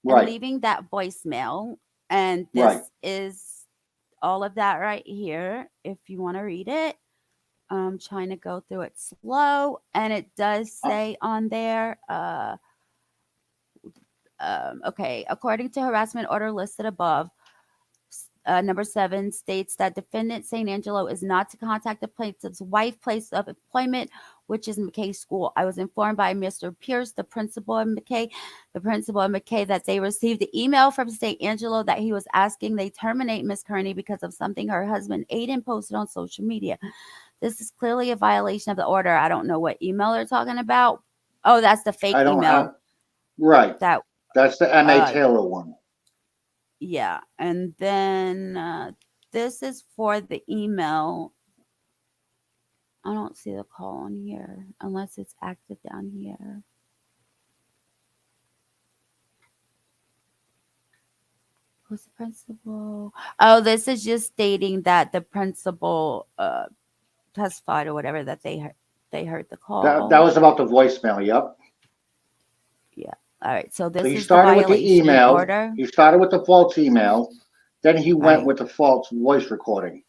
Right. leaving that voicemail. And Right. this is all of that right here. If you want to read it, I'm trying to go through it slow, and it does say on there, okay, according to harassment order listed above, number 7 states that defendant St Angelo is not to contact the plaintiff's wife place of employment, which is McKay School. I was informed by Mr. Pierce, the principal of McKay, that they received the email from St Angelo that he was asking they terminate Miss Kearney because of something her husband Aidan posted on social media. This is clearly a violation of the order. I don't know what email they're talking about. Oh, that's the fake email. Right. That That's the M.A. Taylor one. Yeah, and then this is for the email. I don't see the call on here unless it's active down here. Who's the principal? Oh, this is just stating that the principal testified or whatever that they heard the call. That was about the voicemail. Yep. Yeah. All right. So this So he is the started with the violation email. order. He started with the false email. Then he went Right. with the false voice recording.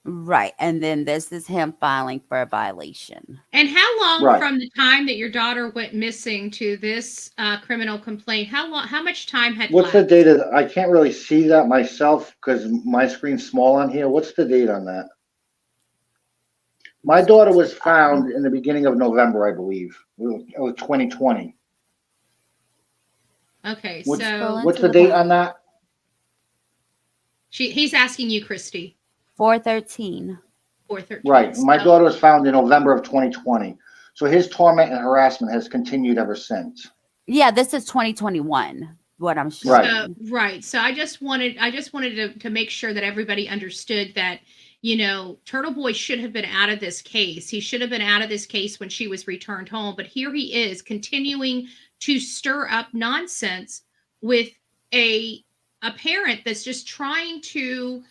Right. And then this is him filing for a violation. And how long Right. from the time that your daughter went missing to this criminal complaint? How much time had What's the lapsed? date of? I can't really see that myself because my screen's small on here. What's the date on that? My daughter was found in the beginning of November, I believe. It was 2020. Okay, What's- so What's the date on that? he's asking you, Christy. 4/13. 4/13. Right. My So- daughter was found in November of 2020. So his torment and harassment has continued ever since. Yeah, this is 2021. What I'm showing. Right. Right. So I just wanted to make sure that everybody understood that, Turtleboy should have been out of this case. He should have been out of this case when she was returned home. But here he is continuing to stir up nonsense with a parent that's just trying to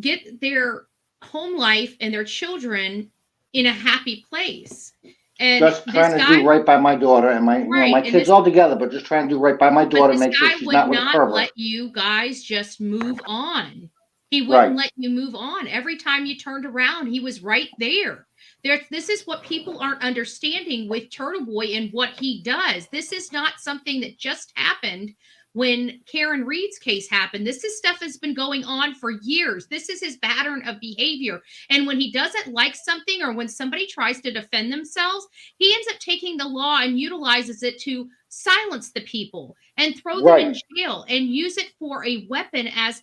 get their home life and their children in a happy place. And Just trying to do right by my daughter and my Right, and kids this- all together, but just trying to do right by my daughter But and this make sure guy she's would not with a not pervert. let you guys just move on. He wouldn't Right. let you move on. Every time you turned around, he was right there. This is what people aren't understanding with Turtleboy and what he does. This is not something that just happened when Karen Reed's case happened. This is stuff has been going on for years. This is his pattern of behavior. And when he doesn't like something, or when somebody tries to defend themselves, he ends up taking the law and utilizes it to silence the people and throw them in jail and use it for a weapon as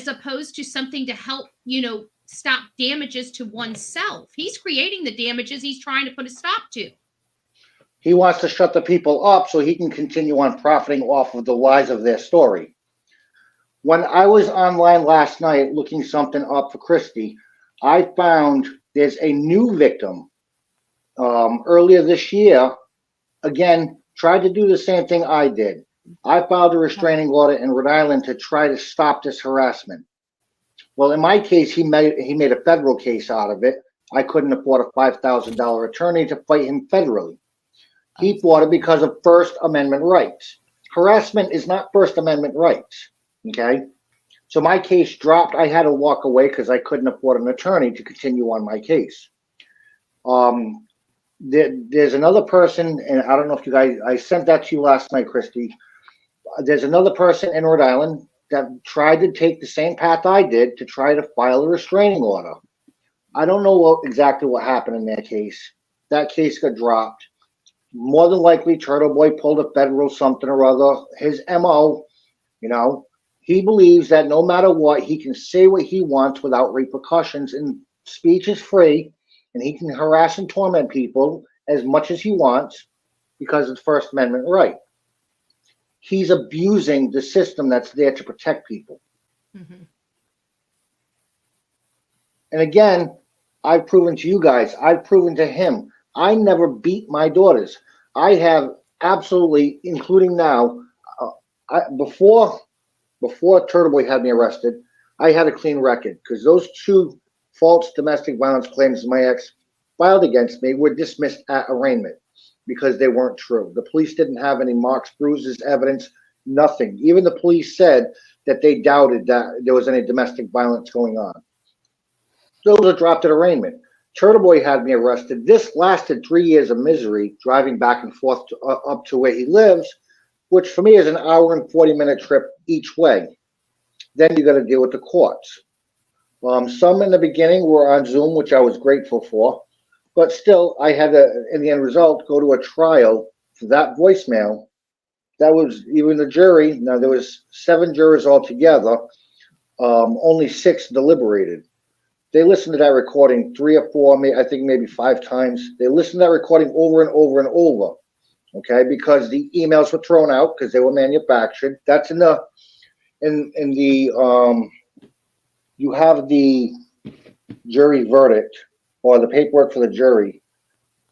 opposed to something to help, stop damages to oneself. He's creating the damages he's trying to put a stop to. He wants to shut the people up so he can continue on profiting off of the lies of their story. When I was online last night looking something up for Christy, I found there's a new victim earlier this year. Again, tried to do the same thing I did. I filed a restraining order in Rhode Island to try to stop this harassment. Well, in my case, he made a federal case out of it. I couldn't afford a $5,000 attorney to fight him federally. He fought it because of First Amendment rights. Harassment is not First Amendment rights, okay? So my case dropped. I had to walk away because I couldn't afford an attorney to continue on my case. There's another person, and I don't know if you guys, I sent that to you last night, Christy. There's another person in Rhode Island that tried to take the same path I did to try to file a restraining order. I don't know exactly what happened in that case. That case got dropped. More than likely, Turtleboy pulled a federal something or other. His MO, he believes that no matter what, he can say what he wants without repercussions, and speech is free, and he can harass and torment people as much as he wants because it's First Amendment right. He's abusing the system that's there to protect people. Mm-hmm. And again, I've proven to you guys, I've proven to him, I never beat my daughters. I have absolutely, including now, before Turtleboy had me arrested, I had a clean record because those two false domestic violence claims my ex filed against me were dismissed at arraignment because they weren't true. The police didn't have any marks, bruises, evidence, nothing. Even the police said that they doubted that there was any domestic violence going on. Those are dropped at arraignment. Turtleboy had me arrested. This lasted 3 years of misery, driving back and forth up to where he lives, which for me is an hour and 40-minute trip each way. Then you got to deal with the courts. Some in the beginning were on Zoom, which I was grateful for, but still I had to, in the end result, go to a trial for that voicemail. That was even the jury. Now there was 7 jurors altogether. Only 6 deliberated. They listened to that recording 3 or 4, I think maybe 5 times. They listened to that recording over and over and over, okay? Because the emails were thrown out because they were manufactured. That's in the you have the jury verdict or the paperwork for the jury.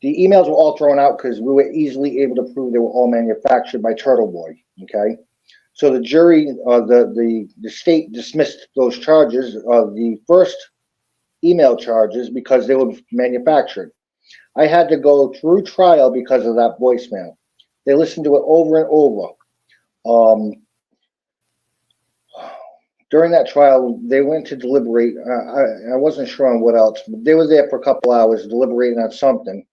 The emails were all thrown out because we were easily able to prove they were all manufactured by Turtleboy, okay? So the jury, the state dismissed those charges, the first email charges, because they were manufactured. I had to go through trial because of that voicemail. They listened to it over and over. During that trial, they went to deliberate. I wasn't sure on what else, but they were there for a couple hours deliberating on something.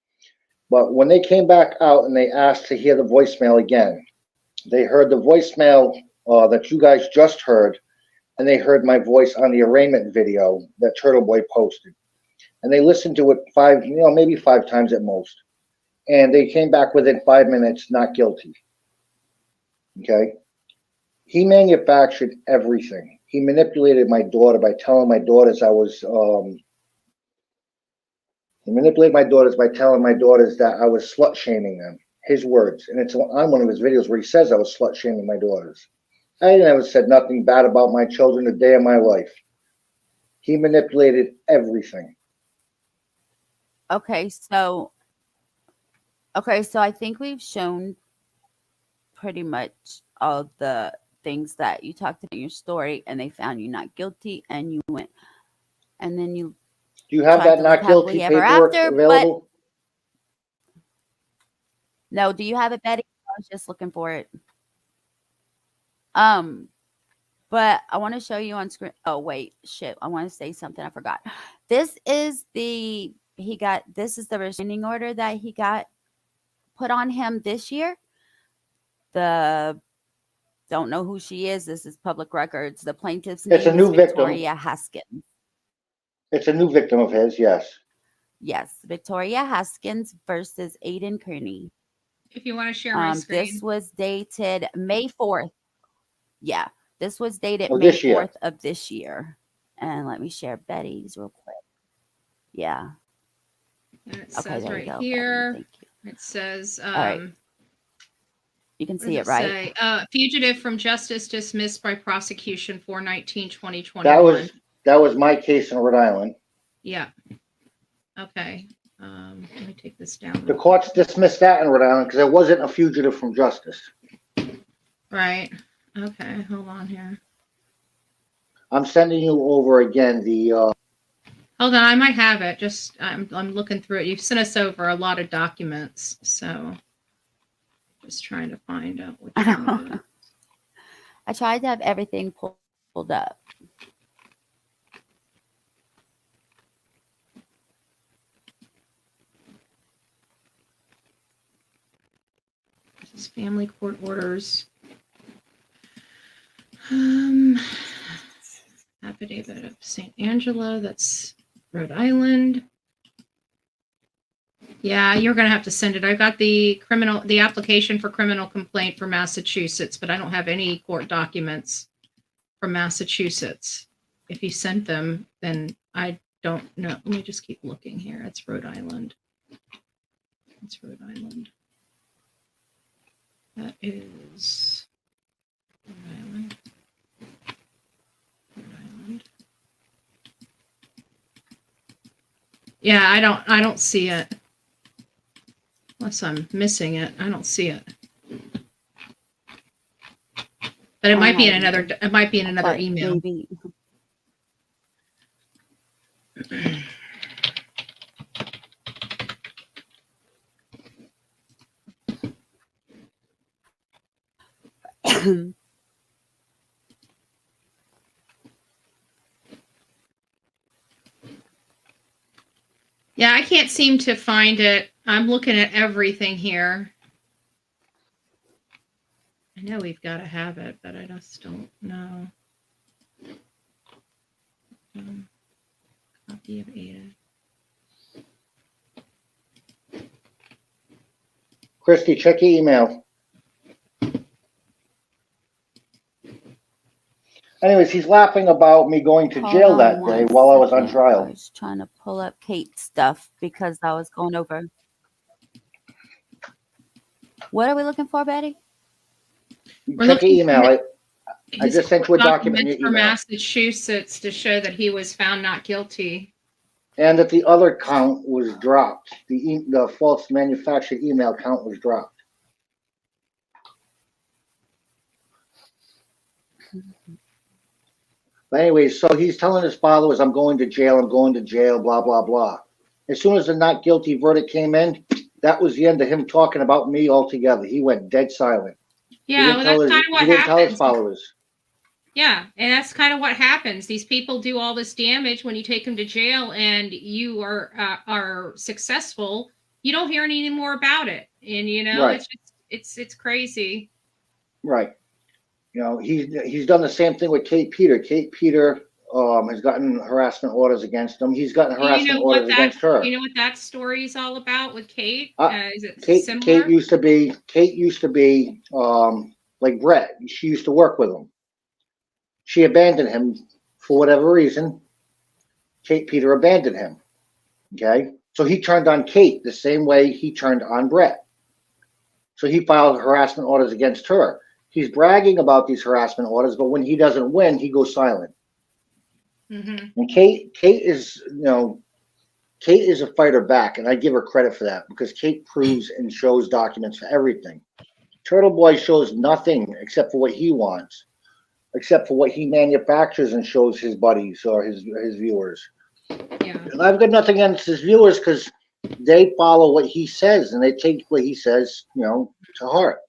But when they came back out and they asked to hear the voicemail again, they heard the voicemail that you guys just heard, and they heard my voice on the arraignment video that Turtleboy posted. And they listened to it maybe 5 times at most. And they came back within 5 minutes, not guilty. Okay? He manufactured everything. He manipulated my daughter by telling my daughters that I was slut shaming them. His words. And it's on one of his videos where he says I was slut shaming my daughters. I never said nothing bad about my children a day of my life. He manipulated everything. Okay, so I think we've shown pretty much all the things that you talked about in your story, and they found you not guilty, and you went, and then you. Do you have that not guilty paperwork available? No, do you have it, Betty? I was just looking for it. But I want to show you on screen. Oh, wait, shit. I want to say something. I forgot. This is the restraining order that he got put on him this year. The Don't know who she is. This is public records. The plaintiff's It's a name is new victim. Victoria Haskins. It's a new victim of his, yes. Yes, Victoria Haskins versus Aidan Kearney. If you want to share my screen. This was dated May 4th. Yeah, this was dated Of May this year. 4th of this year. And let me share Betty's real quick. Yeah. And it Okay, says there right you go. here. Thank you. It says, right. You can what see does it, right? say? Fugitive from justice dismissed by prosecution 4/19/2021. That was my case in Rhode Island. Yeah. Okay. Let me take this down. The courts dismissed that in Rhode Island because it wasn't a fugitive from justice. Right. Okay. Hold on here. I'm sending you over again the. Hold on. I might have it. Just I'm looking through it. You've sent us over a lot of documents, so just trying to find out which one it is. I tried to have everything pulled up. This is family court orders. Affidavit of St Angelo. That's Rhode Island. Yeah, you're gonna have to send it. I got the application for criminal complaint for Massachusetts, but I don't have any court documents from Massachusetts. If you sent them, then I don't know. Let me just keep looking here. It's Rhode Island. It's Rhode Island. That is Rhode Island. Rhode Island. Yeah, I don't see it. Unless I'm missing it. I don't see it. But it might be in another email. Maybe. Yeah, I can't seem to find it. I'm looking at everything here. I know we've got to have it, but I just don't know. Copy of Ada. Christy, check your email. Anyways, he's laughing about me going to jail that day while I was on trial. I was trying to pull up Kate's stuff because I was going over. What are we looking for, Betty? Check your email. I just sent you a document in your for email. Massachusetts to show that he was found not guilty. And that the other count was dropped. The false manufactured email count was dropped. But anyways, so he's telling his followers, I'm going to jail, blah, blah, blah. As soon as the not guilty verdict came in, that was the end of him talking about me altogether. He went dead silent. Yeah, well, that's kind of what he didn't tell his happens. followers. Yeah, and that's kind of what happens. These people do all this damage when you take them to jail, and you are successful. You don't hear any more about it, and Right. it's crazy. Right. He's done the same thing with Kate Peter. Kate Peter has gotten harassment orders against him. He's gotten harassment orders against her. You know what that story is all about with Kate? Is it similar? Kate used to be like Brett. She used to work with him. She abandoned him for whatever reason. Kate Peter abandoned him. Okay, so he turned on Kate the same way he turned on Brett. So he filed harassment orders against her. He's bragging about these harassment orders, but when he doesn't win, he goes silent. Mm-hmm. And Kate is a fighter back, and I give her credit for that because Kate proves and shows documents for everything. Turtleboy shows nothing except for what he wants, except for what he manufactures and shows his buddies or his viewers. Yeah. And I've got nothing against his viewers because they follow what he says and they take what he says, to heart.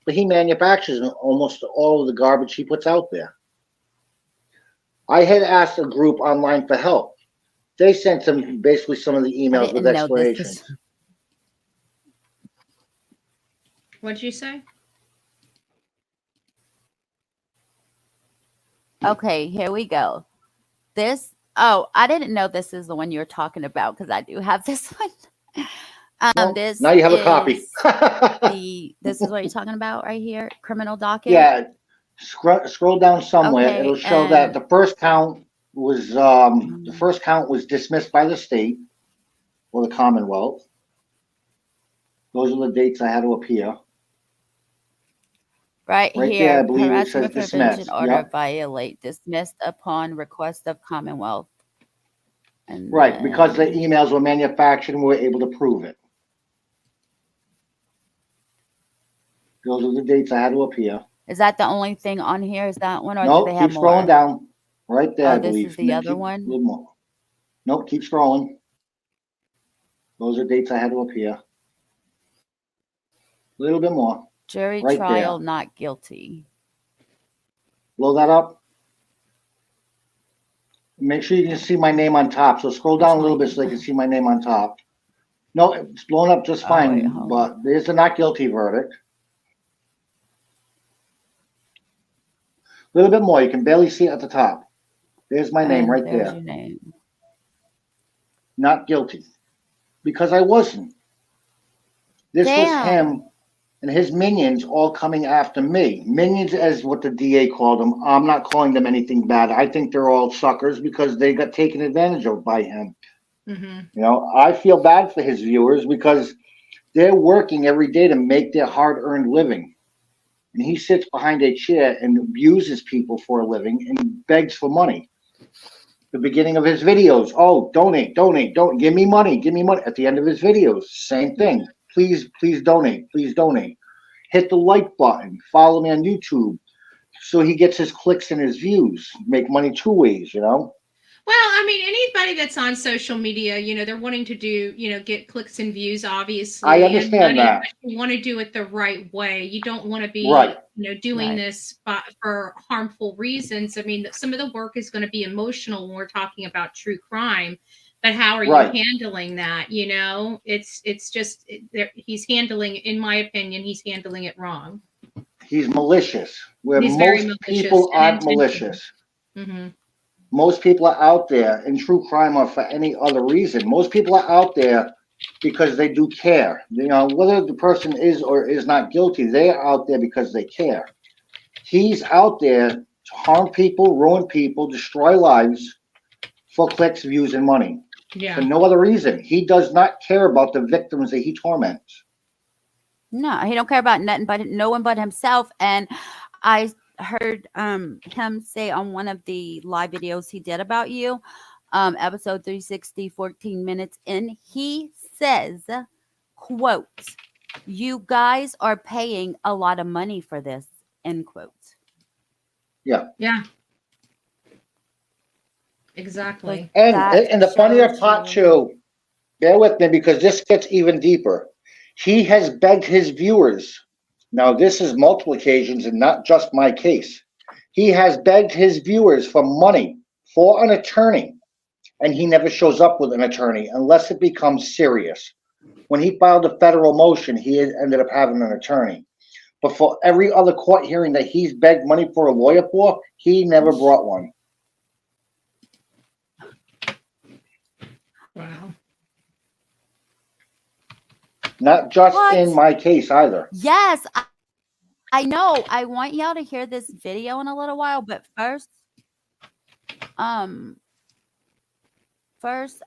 But he manufactures almost all of the garbage he puts out there. I had asked a group online for help. They sent him basically some of the emails with explanations. What'd you say? Okay, here we go. This, oh, I didn't know this is the one you're talking about because I do have this one. Well, This now you have a copy. this is what you're talking about right here. Criminal docket. Yeah, scroll down somewhere. Okay, It'll show that and the first count was dismissed by the state or the Commonwealth. Those are the dates I had to appear. right Right there, I here, believe it says harassment prevention dismissed. order Yep. violate dismissed upon request of Commonwealth. And Right, because the then emails were manufactured and we were able to prove it. Those are the dates I had to appear. is that the only thing on here? Is that one, or do Nope, they keep have scrolling more? down. Right there, I Oh, this believe. is the other Keep a one. little more. Nope, keep scrolling. Those are dates I had to appear. A little bit more. Jury Right trial there. not guilty. Blow that up. Make sure you can see my name on top. So scroll down a little bit so they can see my name on top. No, it's blown up just Oh, wait, fine, hold on. but there's a not guilty verdict. A little bit more. You can barely see it at the top. There's my name And right there's there. your name. Not guilty. Because I wasn't. This was Damn. him and his minions all coming after me. Minions, as what the DA called them. I'm not calling them anything bad. I think they're all suckers because they got taken advantage of by him. Mm-hmm. You know, I feel bad for his viewers because they're working every day to make their hard-earned living. And he sits behind a chair and abuses people for a living and begs for money. The beginning of his videos, oh, donate, don't give me money, give me money. At the end of his videos, same thing. Please donate, please donate. Hit the like button, follow me on YouTube. So he gets his clicks and his views. Make money two ways, you know? Well, I mean, anybody that's on social media, they're wanting to do, get clicks and views, obviously. I understand and money, that. but you want to do it the right way. You don't want to be, Right. doing Right. this for harmful reasons. I mean, some of the work is going to be emotional when we're talking about true crime. But how are Right. you handling that? It's just he's handling, in my opinion, he's handling it wrong. He's malicious, where He's very most malicious people and aren't intentional. malicious. Mm-hmm. Most people are out there in true crime or for any other reason. Most people are out there because they do care. You know, whether the person is or is not guilty, they are out there because they care. He's out there to harm people, ruin people, destroy lives for clicks, views, and money. Yeah. For no other reason. He does not care about the victims that he torments. No, he don't care about nothing but no one but himself. And I heard him say on one of the live videos he did about you, episode 360, 14 minutes in, he says, quote, "You guys are paying a lot of money for this," end quote. Yeah. Yeah. Exactly. Like, And the funnier part too, bear with me because this gets even deeper. He has begged his viewers. Now, this is multiple occasions and not just my case. He has begged his viewers for money for an attorney, and he never shows up with an attorney unless it becomes serious. When he filed a federal motion, he ended up having an attorney. But for every other court hearing that he's begged money for a lawyer for, he never brought one. Wow. Not just What? in my case either. Yes, I know. I want y'all to hear this video in a little while, but first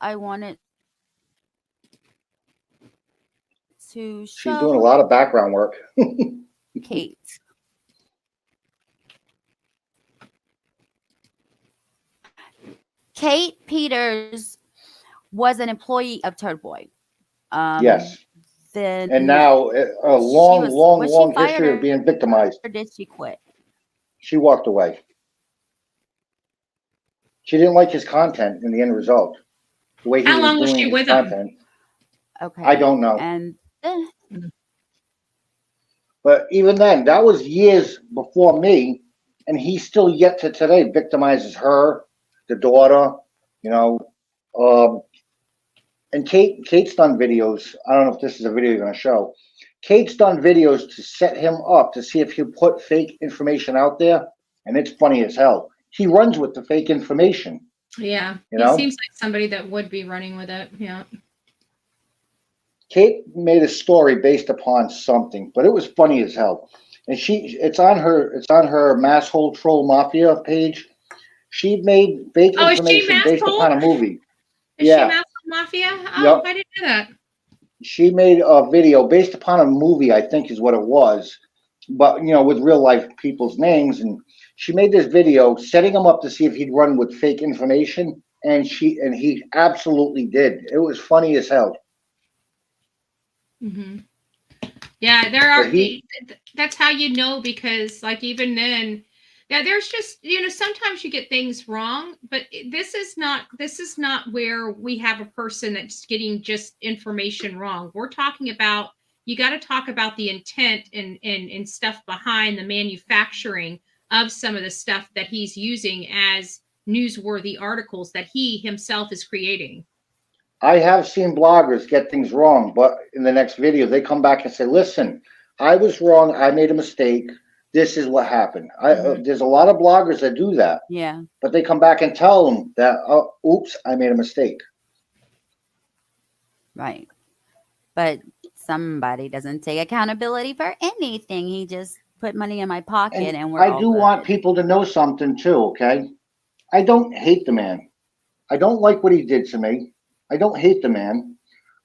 I wanted to She's show doing a lot of background work. Kate. Kate Peters was an employee of Turtleboy. Yes. Then And now a long history of being victimized. Or did she quit? She walked away. She didn't like his content in the end result. The way he How long was doing she his with him? content. Okay. I don't know. And But even then, that was years before me, and he still yet to today victimizes her, the daughter, you know. And Kate's done videos. I don't know if this is a video you're going to show. Kate's done videos to set him up to see if he'll put fake information out there, and it's funny as hell. he runs with the fake information. Yeah, You he know? seems like somebody that would be running with it. Yeah. Kate made a story based upon something, but it was funny as hell. And it's on her Masshole Troll Mafia page. She made fake Oh, is she information based upon Masshole? a movie. Is she Yeah. Masshole Mafia? Oh, Yep. I didn't know that. She made a video based upon a movie, I think is what it was, but with real life people's names. And she made this video setting him up to see if he'd run with fake information, and he absolutely did. It was funny as hell. Mm-hmm. Yeah, there are. But That's how you know, because like even then, yeah, there's just sometimes you get things wrong, but this is not where we have a person that's getting just information wrong. We're talking about, you got to talk about the intent and stuff behind the manufacturing of some of the stuff that he's using as newsworthy articles that he himself is creating. I have seen bloggers get things wrong, but in the next video, they come back and say, listen, I was wrong. I made a mistake. This is what happened. There's a lot of bloggers that do that. Yeah. But they come back and tell them that, oh, oops, I made a mistake. Right. But somebody doesn't take accountability for anything. He just put money in my pocket and we're I all do good. want people to know something too, okay? I don't hate the man. I don't like what he did to me. I don't hate the man.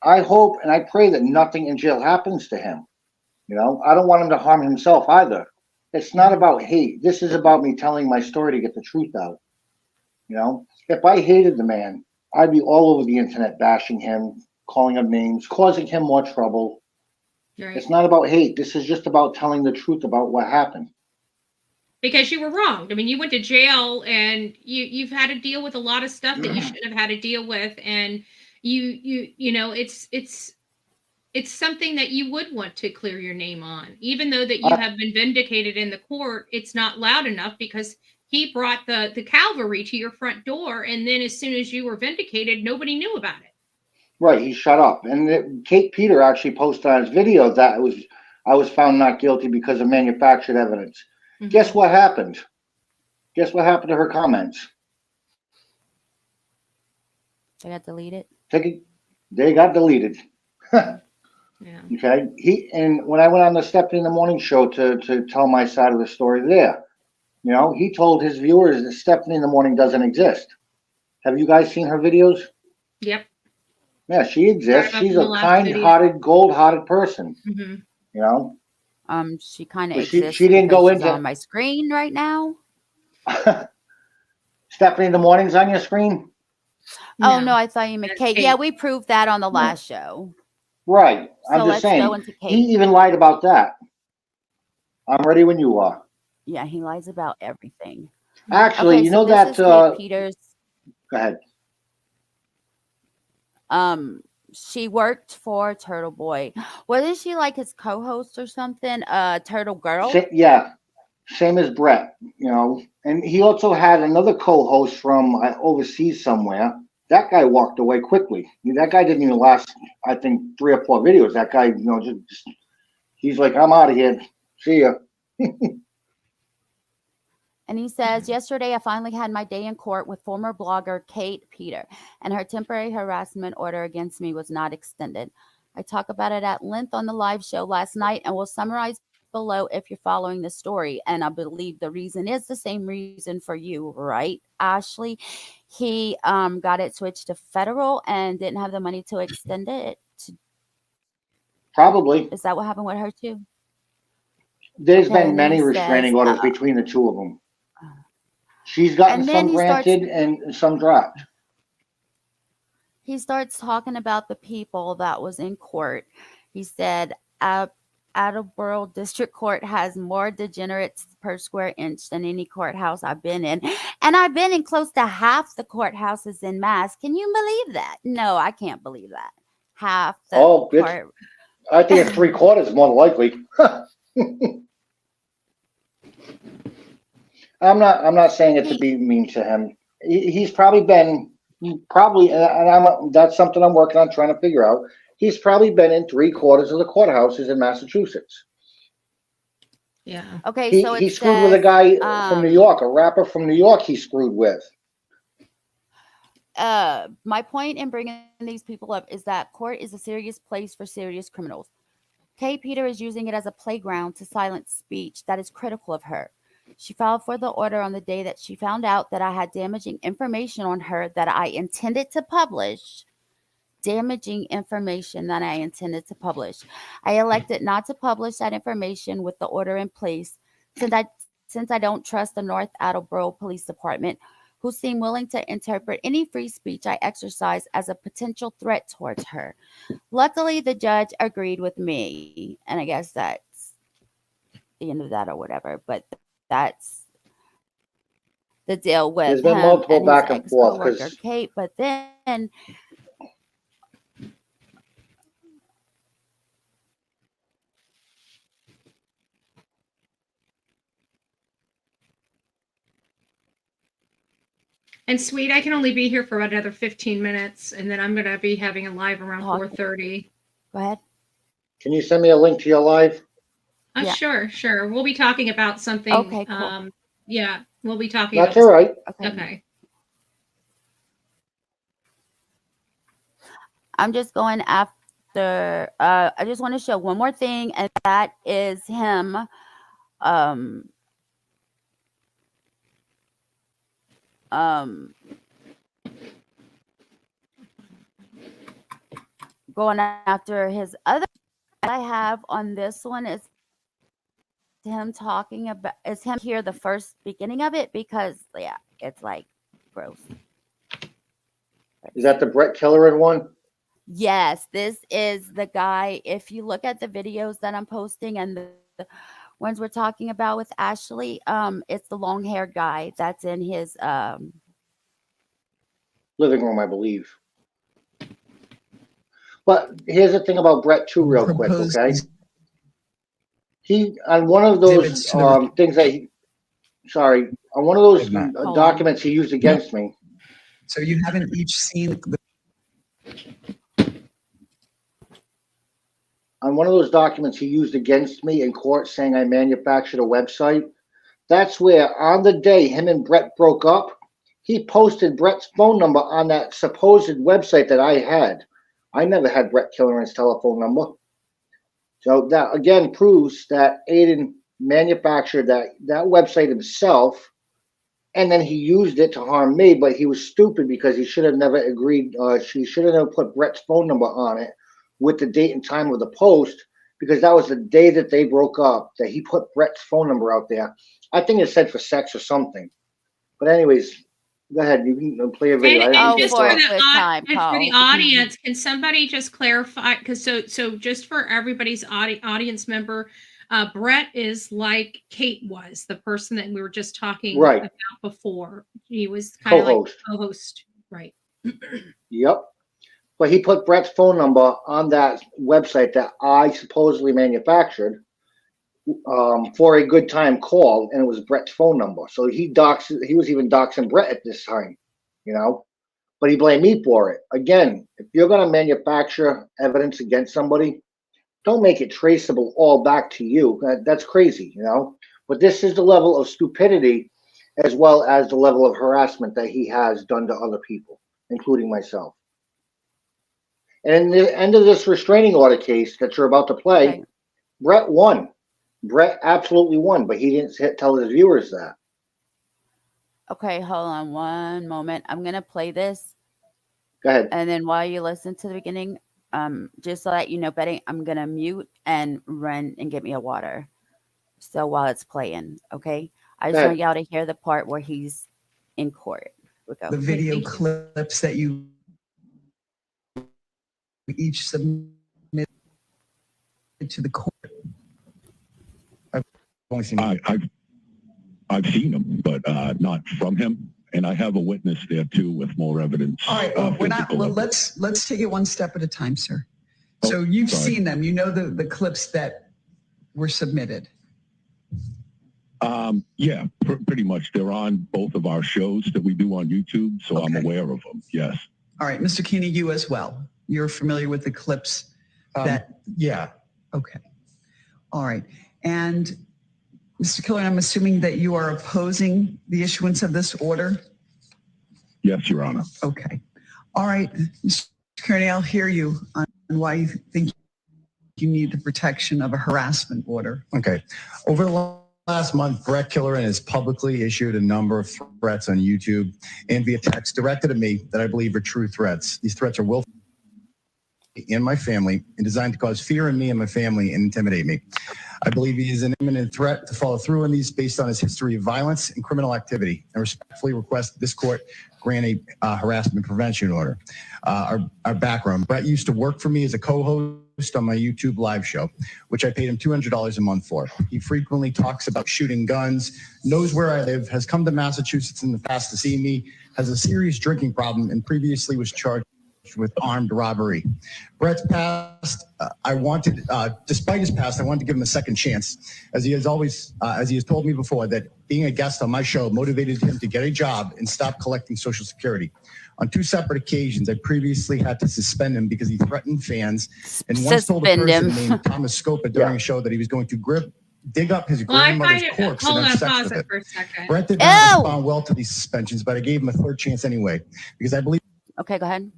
I hope and I pray that nothing in jail happens to him. I don't want him to harm himself either. It's not about hate. This is about me telling my story to get the truth out. If I hated the man, I'd be all over the internet bashing him, calling him names, causing him more trouble. Right. It's not about hate. This is just about telling the truth about what happened. Because you were wronged. I mean, you went to jail and you've had to deal with a lot of stuff that you shouldn't have had to deal with, and it's something that you would want to clear your name on, even though that you have been vindicated in the court. It's not loud enough because he brought the cavalry to your front door, and then as soon as you were vindicated, nobody knew about it. Right, he shut up. And Kate Peter actually posted on his video that I was found not guilty because of manufactured evidence. Mm-hmm. Guess what happened? Guess what happened to her comments? They got deleted. They got deleted. Yeah. Okay. When I went on the Stephanie in the Morning show to tell my side of the story there, he told his viewers that Stephanie in the Morning doesn't exist. Have you guys seen her videos? Yep. Yeah, she exists. She's a kind-hearted, gold-hearted person. Mm-hmm. She kind of exists. She didn't go into on my screen right now. Stephanie in the Morning's on your screen? Oh no, I thought you meant Kate. Yeah, we proved that on the last show. Right. I'm just saying. He even lied about that. I'm ready when you are. Yeah, he lies about everything. Actually, okay, so that Kate Peters. Go ahead. She worked for Turtleboy. Wasn't she like his co-host or something? Turtle Girl? Yeah. Same as Brett, And he also had another co-host from overseas somewhere. That guy walked away quickly. That guy didn't even last, I think, 3 or 4 videos. That guy, he's like, I'm out of here. See ya. And he says, yesterday I finally had my day in court with former blogger Kate Peter, and her temporary harassment order against me was not extended. I talk about it at length on the live show last night and will summarize below if you're following the story. And I believe the reason is the same reason for you, right, Ashley? He got it switched to federal and didn't have the money to extend it. Probably. Is that what happened with her too? There's been many restraining orders between the two of them. She's gotten some granted and some dropped. He starts talking about the people that was in court. He said, Attleboro District Court has more degenerates per square inch than any courthouse I've been in. And I've been in close to half the courthouses in Mass. Can you believe that? No, I can't believe that. Half the court. I think it's 3/4 more than likely. I'm not saying it to be mean to him. He's probably been and that's something I'm working on trying to figure out. He's probably been in 3/4 of the courthouses in Massachusetts. Yeah. Okay, so He it screwed with a says, guy from New York, a rapper from New York. He screwed with. my point in bringing these people up is that court is a serious place for serious criminals. Kate Peter is using it as a playground to silence speech that is critical of her. She filed for the order on the day that she found out that I had damaging information on her that I intended to publish. Damaging information that I intended to publish. I elected not to publish that information with the order in place since I don't trust the North Attleboro Police Department, who seem willing to interpret any free speech I exercise as a potential threat towards her. Luckily, the judge agreed with me, and I guess that's the end of that or whatever. But that's the deal with There's been him multiple and his back and forth ex-coworker because Kate. But then And sweet, I can only be here for about another 15 minutes, and then I'm going to be having a live around Talk- 4:30. go ahead. can you send me a link to your live? Yeah. Sure. We'll be talking about something. Okay, cool. Yeah, we'll be talking That's about all right. Okay. I'm just going after. I just want to show one more thing, and that is him. Going after his other. I have on this one is him talking about is him here the first beginning of it because yeah, it's like gross. Is that the Brett Killerin one? Yes, this is the guy. If you look at the videos that I'm posting and the ones we're talking about with Ashley, it's the long-haired guy that's in his Living room, I believe. But here's the thing about Brett too, real quick, okay? He on one of those things that he, sorry, on one of those documents he used against me. So you haven't each seen on one of those documents he used against me in court saying I manufactured a website. That's where on the day him and Brett broke up, he posted Brett's phone number on that supposed website that I had. I never had Brett Killerin's telephone number. So that again proves that Aidan manufactured that website himself, and then he used it to harm me, but he was stupid because he should have never agreed. She should have never put Brett's phone number on it with the date and time of the post, because that was the day that they broke up, that he put Brett's phone number out there. I think it said for sex or something. But anyways, go ahead. You can play a video. And just for the audience, can somebody just clarify? Because so just for everybody's audience member, Brett is like Kate was, the person that we were just talking about before. He was kind of like co-host, right? Yep. But he put Brett's phone number on that website that I supposedly manufactured for a good time call, and it was Brett's phone number. So he was even doxing Brett at this time, you know. But he blamed me for it. Again, if you're going to manufacture evidence against somebody, don't make it traceable all back to you. That's crazy, you know. But this is the level of stupidity as well as the level of harassment that he has done to other people, including myself. And in the end of this restraining order case that you're about to play, Brett won. Brett absolutely won, but he didn't tell his viewers that. Okay, hold on one moment. I'm going to play this. Go ahead. And then while you listen to the beginning, just so that you know, Betty, I'm going to mute and run and get me a water. So while it's playing, okay? I just want y'all to hear the part where he's in court. The video clips that you each submitted to the court. I've seen him, but not from him. And I have a witness there too with more evidence. All right. Well, let's take it one step at a time, sir. So you've seen them. You know the clips that were submitted. Yeah, pretty much. They're on both of our shows that we do on YouTube, so I'm aware of them. Yes. All right, Mr. Kearney, you as well. You're familiar with the clips that. Yeah. Okay. All right. And Mr. Killer, I'm assuming that you are opposing the issuance of this order? Yes, Your Honor. Okay. All right, Mr. Kearney, I'll hear you on why you think you need the protection of a harassment order. Okay. Over the last month, Brett Killeran has publicly issued a number of threats on YouTube and via text directed at me that I believe are true threats. These threats are willful and my family and designed to cause fear in me and my family and intimidate me. I believe he is an imminent threat to follow through on these based on his history of violence and criminal activity. I respectfully request this court grant a harassment prevention order. Our background, Brett used to work for me as a co-host on my YouTube live show, which I paid him $200 a month for. He frequently talks about shooting guns, knows where I live, has come to Massachusetts in the past to see me, has a serious drinking problem, and previously was charged with armed robbery. Brett's past, despite his past, I wanted to give him a second chance, as he has told me before, that being a guest on my show motivated him to get a job and stop collecting Social Security. On 2 separate occasions, I previously had to suspend him because he threatened fans and once told a person named Thomas Scopa during a show that he was going to dig up his grandmother's corpse and have sex with it. For a second. Brett did not respond well to these suspensions, but I gave him a third chance anyway because I believe. Okay, go ahead.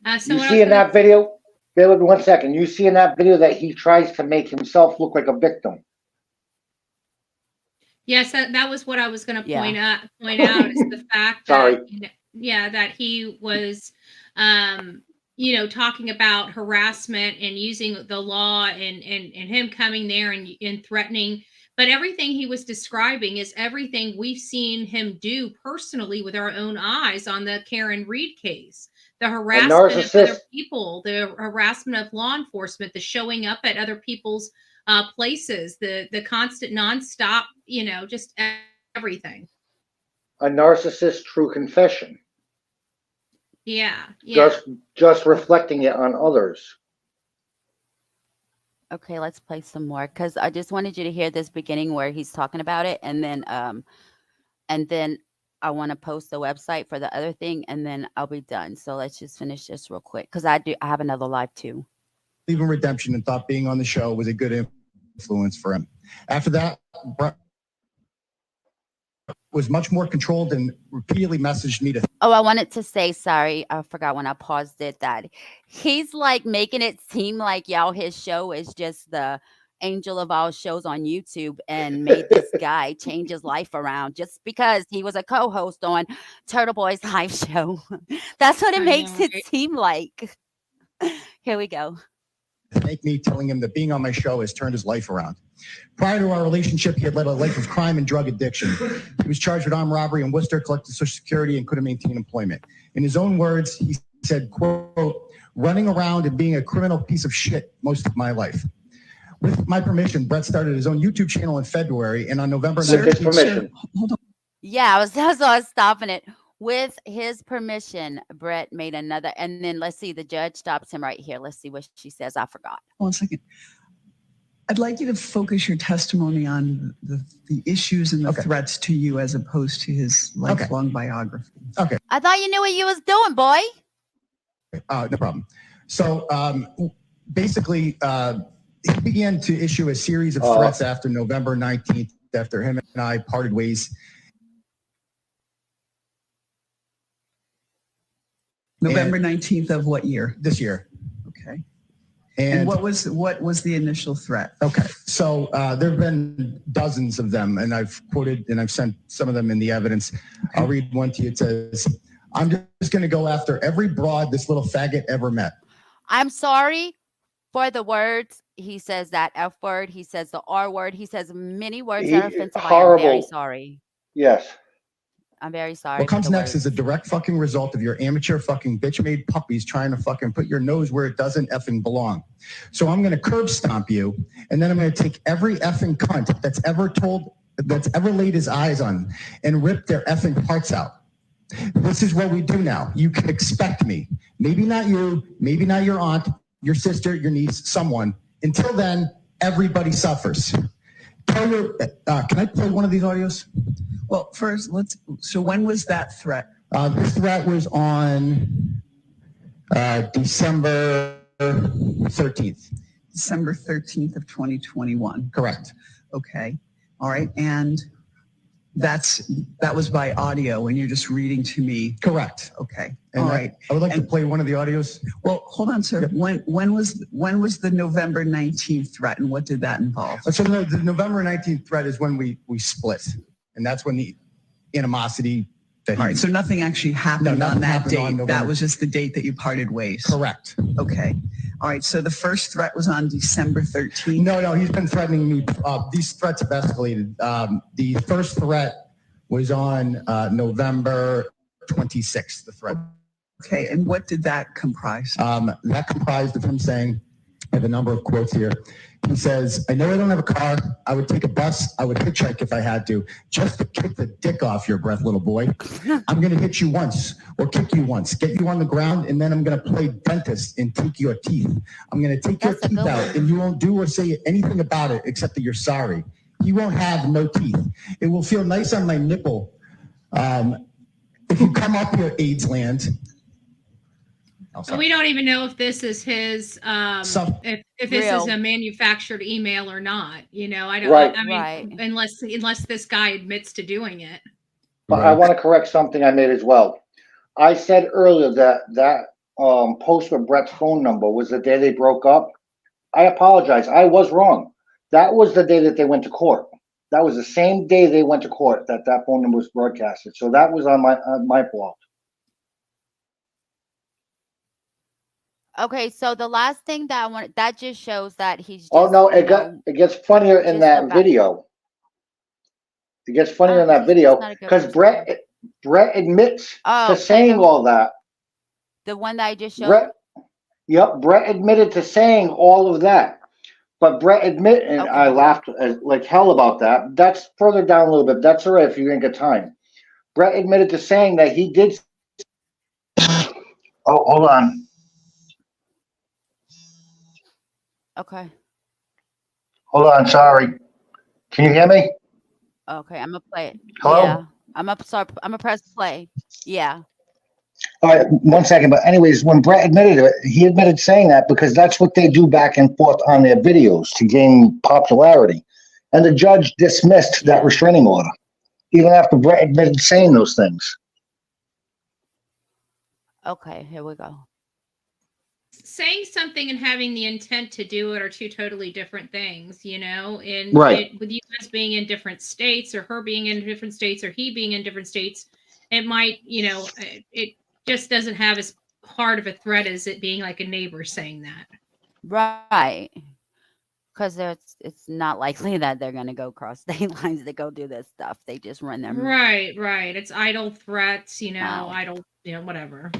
You see in that video, bear with me 1 second. You see in that video that he tries to make himself look like a victim. Yes, that was what I was going to point out is the fact that that he was talking about harassment and using the law and him coming there and threatening. But everything he was describing is everything we've seen him do personally with our own eyes on the Karen Reed case. The harassment of other people, the harassment of law enforcement, the showing up at other people's places, the constant nonstop, just everything. A narcissist true confession. Yeah. Just reflecting it on others. Okay, let's play some more because I just wanted you to hear this beginning where he's talking about it, and then I want to post the website for the other thing, and then I'll be done. So let's just finish this real quick because I have another live too. Even redemption and thought being on the show was a good influence for him. After that, Brett was much more controlled and repeatedly messaged me to. Oh, I wanted to say, sorry, I forgot when I paused it that he's like making it seem like his show is just the angel of all shows on YouTube and made this guy change his life around just because he was a co-host on Turtleboy's live show. That's what it makes it seem like. Here we go. Thank me telling him that being on my show has turned his life around. Prior to our relationship, he had led a life of crime and drug addiction. He was charged with armed robbery in Worcester, collected Social Security, and couldn't maintain employment. In his own words, he said, quote, running around and being a criminal piece of shit most of my life. With my permission, Brett started his own YouTube channel in February, and on November 19th, with his permission. Hold on. Yeah, I was stopping it. With his permission, Brett made another, and then let's see, the judge stops him right here. Let's see what she says. I forgot. 1 second. I'd like you to focus your testimony on the issues and the threats to you as opposed to his lifelong biography. Okay. I thought you knew what you was doing, boy. No problem. So basically, he began to issue a series of threats after November 19th, after him and I parted ways. November 19th of what year? This year. Okay. And what was the initial threat? Okay. So there have been dozens of them, and I've quoted and I've sent some of them in the evidence. Okay. I'll read one to you. It says, I'm just going to go after every broad this little faggot ever met. I'm sorry for the words. He says that F word. He says the R word. He says many words that are offensive. Horrible. I am very sorry. Yes. I'm very sorry. What comes next is a direct fucking result of your amateur fucking bitch-made puppies trying to fucking put your nose where it doesn't effing belong. So I'm going to curb stomp you, and then I'm going to take every effing cunt that's ever laid his eyes on and rip their effing hearts out. This is what we do now. You can expect me. Maybe not you, maybe not your aunt, your sister, your niece, someone. Until then, everybody suffers. Can I play one of these audios? Well, first, so when was that threat? This threat was on December 13th. December 13th of 2021. Correct. Okay. All right. And that was by audio, and you're just reading to me. Correct. Okay. And All right. I would like to play one of the audios. Well, hold on, sir. Yep. When was the November 19th threat, and what did that involve? So the November 19th threat is when we split, and that's when the animosity. All right. So nothing actually happened on that date. That was just the date that you parted ways. Correct. Okay. All right. So the first threat was on December 13th. No, he's been threatening me. These threats have escalated. The first threat was on November 26th, the threat. Okay. And what did that comprise? That comprised of him saying, I have a number of quotes here. He says, I know I don't have a car. I would take a bus. I would hitchhike if I had to, just to kick the dick off your breath, little boy. I'm going to hit you once or kick you once, get you on the ground, and then I'm going to play dentist and take your teeth. I'm going to take your teeth out, and you won't do or say anything about it except that you're sorry. You won't have no teeth. It will feel nice on my nipple. If you come up here, AIDS land. So we don't even know if this is his, if this is a manufactured email or not. You know, I don't. Right. I mean, unless this guy admits to doing it. But I want to correct something I made as well. I said earlier that post with Brett's phone number was the day they broke up. I apologize. I was wrong. That was the day that they went to court. That was the same day they went to court that phone number was broadcasted. So that was on my fault. Okay, so the last thing that I want, that just shows that he's just, Oh no, it gets funnier in that video. It gets funnier in that video because Brett admits to saying all that. The one that I just showed? Brett admitted to saying all of that. But Brett admitted, and I laughed like hell about that. That's further down a little bit. That's all right if you didn't get time. Brett admitted to saying that he did. Oh, hold on. Okay. Hold on, sorry. Can you hear me? Okay, I'm gonna play it. Hello? Yeah. I'm gonna press play. Yeah. All right, 1 second. But anyways, when Brett admitted it, he admitted saying that because that's what they do back and forth on their videos to gain popularity. And the judge dismissed that restraining order, even after Brett admitted saying those things. Okay, here we go. Saying something and having the intent to do it are two totally different things, you know, and with you guys being in different states or her being in different states or he being in different states, it might, you know, it just doesn't have as hard of a threat as it being like a neighbor saying that. Right. Because it's not likely that they're going to go cross state lines to go do this stuff. They just run them. Right. It's idle threats, you know, idle, you know, whatever.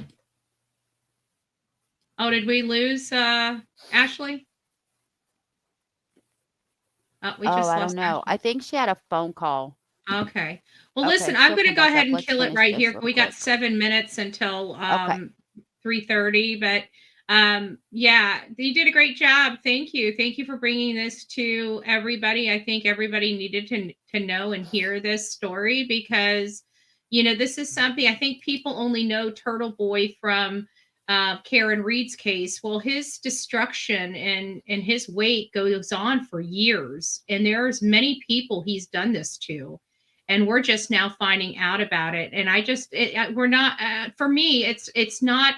Oh, did we lose Ashley? We just I lost don't know. Ashley. I think she had a phone call. Okay. Well, listen, I'm going to go ahead and kill it right here. We got 7 minutes until 3:30, but yeah, you did a great job. Thank you. Thank you for bringing this to everybody. I think everybody needed to know and hear this story because, you know, this is something I think people only know Turtleboy from Karen Reed's case. Well, his destruction and his weight goes on for years, and there's many people he's done this to, and we're just now finding out about it. And we're not. For me, it's not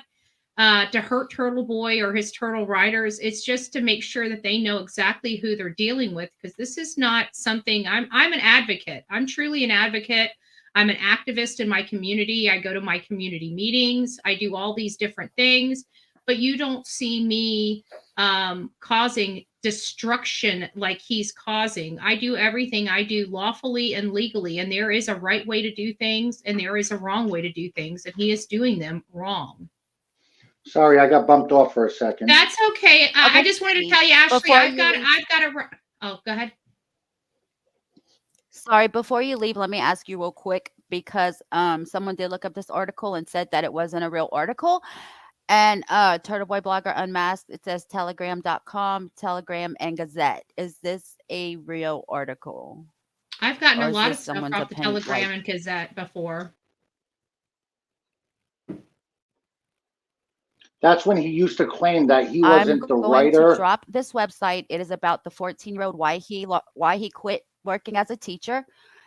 to hurt Turtleboy or his turtle riders. It's just to make sure that they know exactly who they're dealing with, because this is not something. I'm an advocate. I'm truly an advocate. I'm an activist in my community. I go to my community meetings. I do all these different things, but you don't see me causing destruction like he's causing. I do everything I do lawfully and legally, and there is a right way to do things and there is a wrong way to do things, and he is doing them wrong. Sorry, I got bumped off for a second. That's okay. I just wanted to tell you, Ashley, I've got oh, go ahead. Sorry, before you leave, let me ask you real quick, because someone did look up this article and said that it wasn't a real article. And Turtleboy Blogger Unmasked, it says telegram.com, Telegram, and Gazette. Is this a real article? I've gotten a lot of stuff off the Telegram and Gazette before. That's when he used to claim that he wasn't the writer. To drop this website. It is about the 14-year-old why he quit working as a teacher.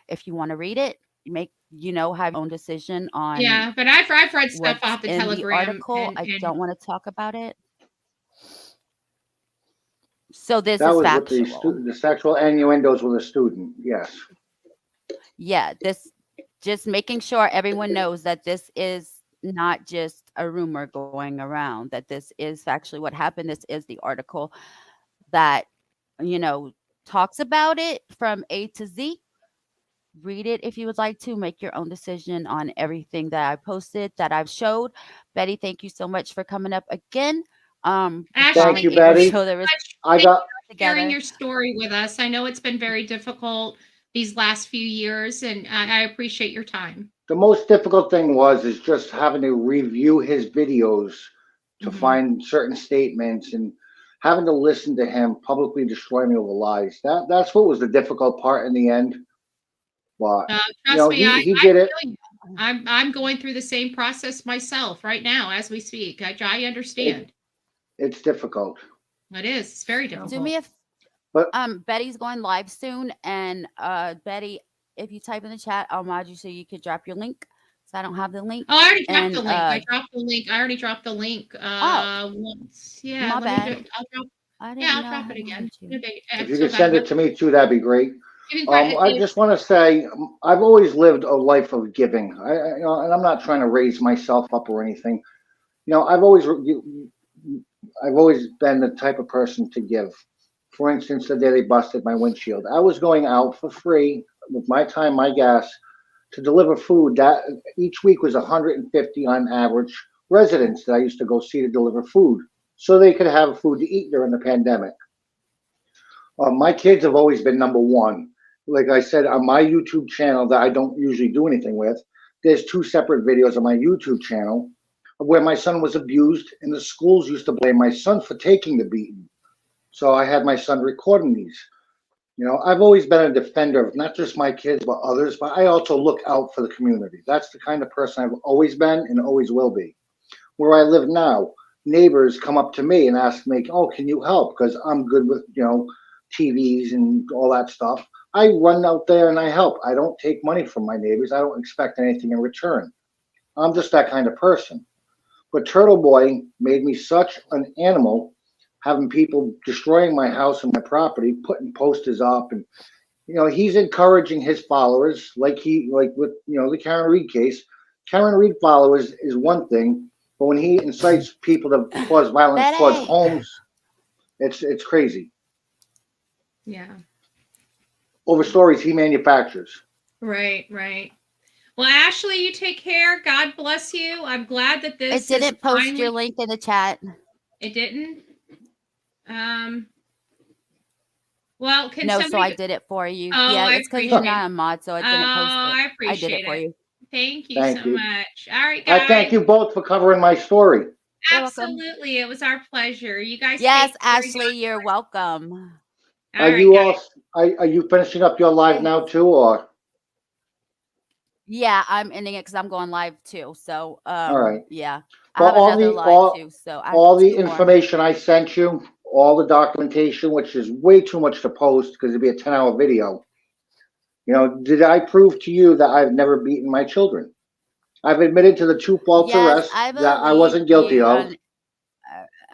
If you want to read it, have your own decision on Yeah, but I've read stuff what's off the in the Telegram, article. I and don't want to talk about it. So this That is was with factual. the sexual innuendos with a student. Yes. Yeah, this just making sure everyone knows that this is not just a rumor going around, that this is actually what happened. This is the article that, you know, talks about it from A to Z. Read it if you would like to. Make your own decision on everything that I posted, that I've showed. Betty, thank you so much for coming up again. We Ashley, Thank finally you, able to Betty. show the I thank you got for sharing together. your story with us. I know it's been very difficult these last few years, and I appreciate your time. the most difficult thing is just having to review his videos to Mhm. find certain statements and having to listen to him publicly destroy me over lies. That's what was the difficult part in the end. But Trust me, he I did it. feel you. I'm going through the same process myself right now as we speak. I understand. It's difficult. It is. It's very Do difficult. me a But Betty's going live soon, and Betty, if you type in the chat, I'll mod you so you could drop your link. So I don't have the link. Oh, I already dropped And the link. I dropped the link. I already dropped the link. Once. Yeah, my let bad. me. I'll drop. I Yeah, didn't I'll know I drop it had again. modded you. if you So could send bad. it to me too, that'd be great. You can I just want to say I've always lived a life of giving. And I'm not trying to raise myself up or anything. I've always been the type of person to give. For instance, the day they busted my windshield, I was going out for free with my time, my gas, to deliver food. That each week was 150 on average residents that I used to go see to deliver food, so they could have food to eat during the pandemic. My kids have always been number one. Like I said, on my YouTube channel that I don't usually do anything with, there's two separate videos on my YouTube channel where my son was abused, and the schools used to blame my son for taking the beating. So I had my son recording these. I've always been a defender of not just my kids, but others, but I also look out for the community. That's the kind of person I've always been and always will be. Where I live now, neighbors come up to me and ask me, "Oh, can you help?" Because I'm good with, TVs and all that stuff. I run out there and I help. I don't take money from my neighbors. I don't expect anything in return. I'm just that kind of person. But Turtleboy made me such an animal, having people destroying my house and my property, putting posters up, and he's encouraging his followers, like with the Karen Reed case. Karen Reed followers is one thing, but when he incites people to cause violence towards Betty. homes, it's crazy. Yeah. Over stories he manufactures. Right. Well, Ashley, you take care. God bless you. I'm glad that this. It didn't post your link in the chat. It didn't. Well, can no, somebody? So I did it for you. Oh, yeah, I it's because appreciate you're not a mod, so it didn't post it. I appreciate did it for you. Thank you Thank so you. much. All right, guys. I thank you both for covering my story. Absolutely, it was our pleasure. You guys. Yes, take care. Ashley, you're welcome. Are you finishing up your live now too, or? Yeah, I'm ending it because I'm going live too. So, All right. yeah, I Well, have another live too. So, I have all the 2 more. information I sent you, all the documentation, which is way too much to post because it'd be a 10-hour video. Did I prove to you that I've never beaten my children? I've admitted to the 2 false arrests that I wasn't guilty of.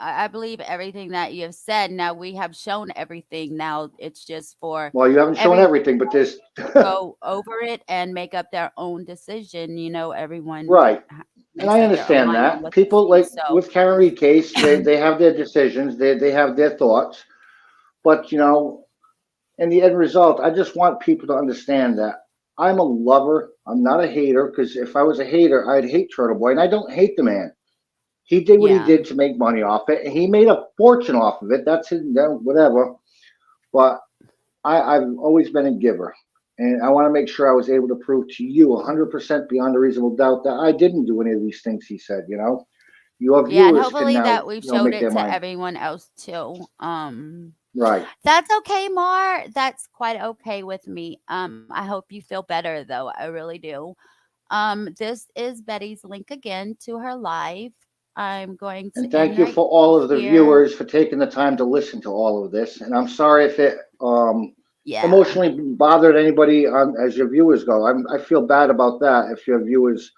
I believe everything that you have said. Now we have shown everything. Now it's just for Well, you haven't shown everything, but this go over it and make up their own decision. Everyone right. makes And I up their own understand mind on that what people they like see, so. with Karen Reed case, they have their decisions, they have their thoughts, but in the end result, I just want people to understand that I'm a lover. I'm not a hater, because if I was a hater, I'd hate Turtleboy, and I don't hate the man. He did what he did to make money off it, and he made a fortune off of it. That's his, whatever. But I've always been a giver, and I want to make sure I was able to prove to you 100% beyond a reasonable doubt that I didn't do any of these things he said. Your viewers Yeah, and hopefully can now that we've showed make it their to mind. everyone else too. Right. That's okay, Mar. That's quite okay with me. I hope you feel better though. I really do. This is Betty's link again to her live. I'm going to And thank end you right for all of the here. viewers for taking the time to listen to all of this. And I'm sorry if it Yeah. emotionally bothered anybody as your viewers go. I feel bad about that if your viewers,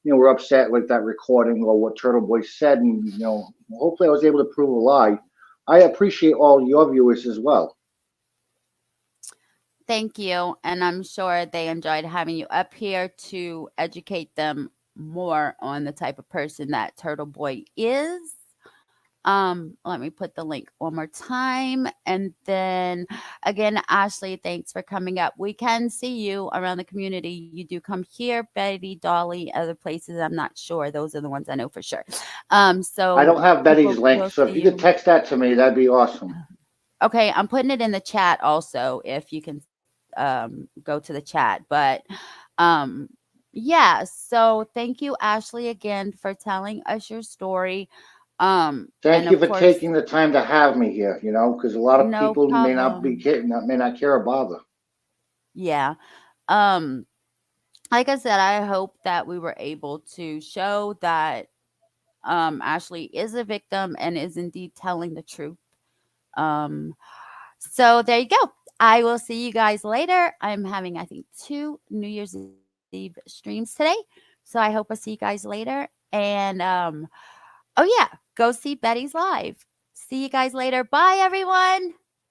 were upset with that recording or what Turtleboy said, and hopefully I was able to prove a lie. I appreciate all your viewers as well. Thank you. And I'm sure they enjoyed having you up here to educate them more on the type of person that Turtleboy is. Let me put the link one more time. And then again, Ashley, thanks for coming up. We can see you around the community. You do come here, Betty, Dolly, other places. I'm not sure. Those are the ones I know for sure. So I don't have Betty's people link, will so if see you could text that to me, that'd be awesome. Okay, I'm putting it in the chat also if you can go to the chat. But yeah, so thank you, Ashley, again for telling us your story. And Thank you of for course, taking the time to have me here, because a lot of no people may not problem. care or bother. Yeah. Like I said, I hope that we were able to show that Ashley is a victim and is indeed telling the truth. So there you go. I will see you guys later. I'm having, I think, 2 New Year's Eve streams today. So I hope I see you guys later. And oh yeah, go see Betty's live. See you guys later. Bye everyone.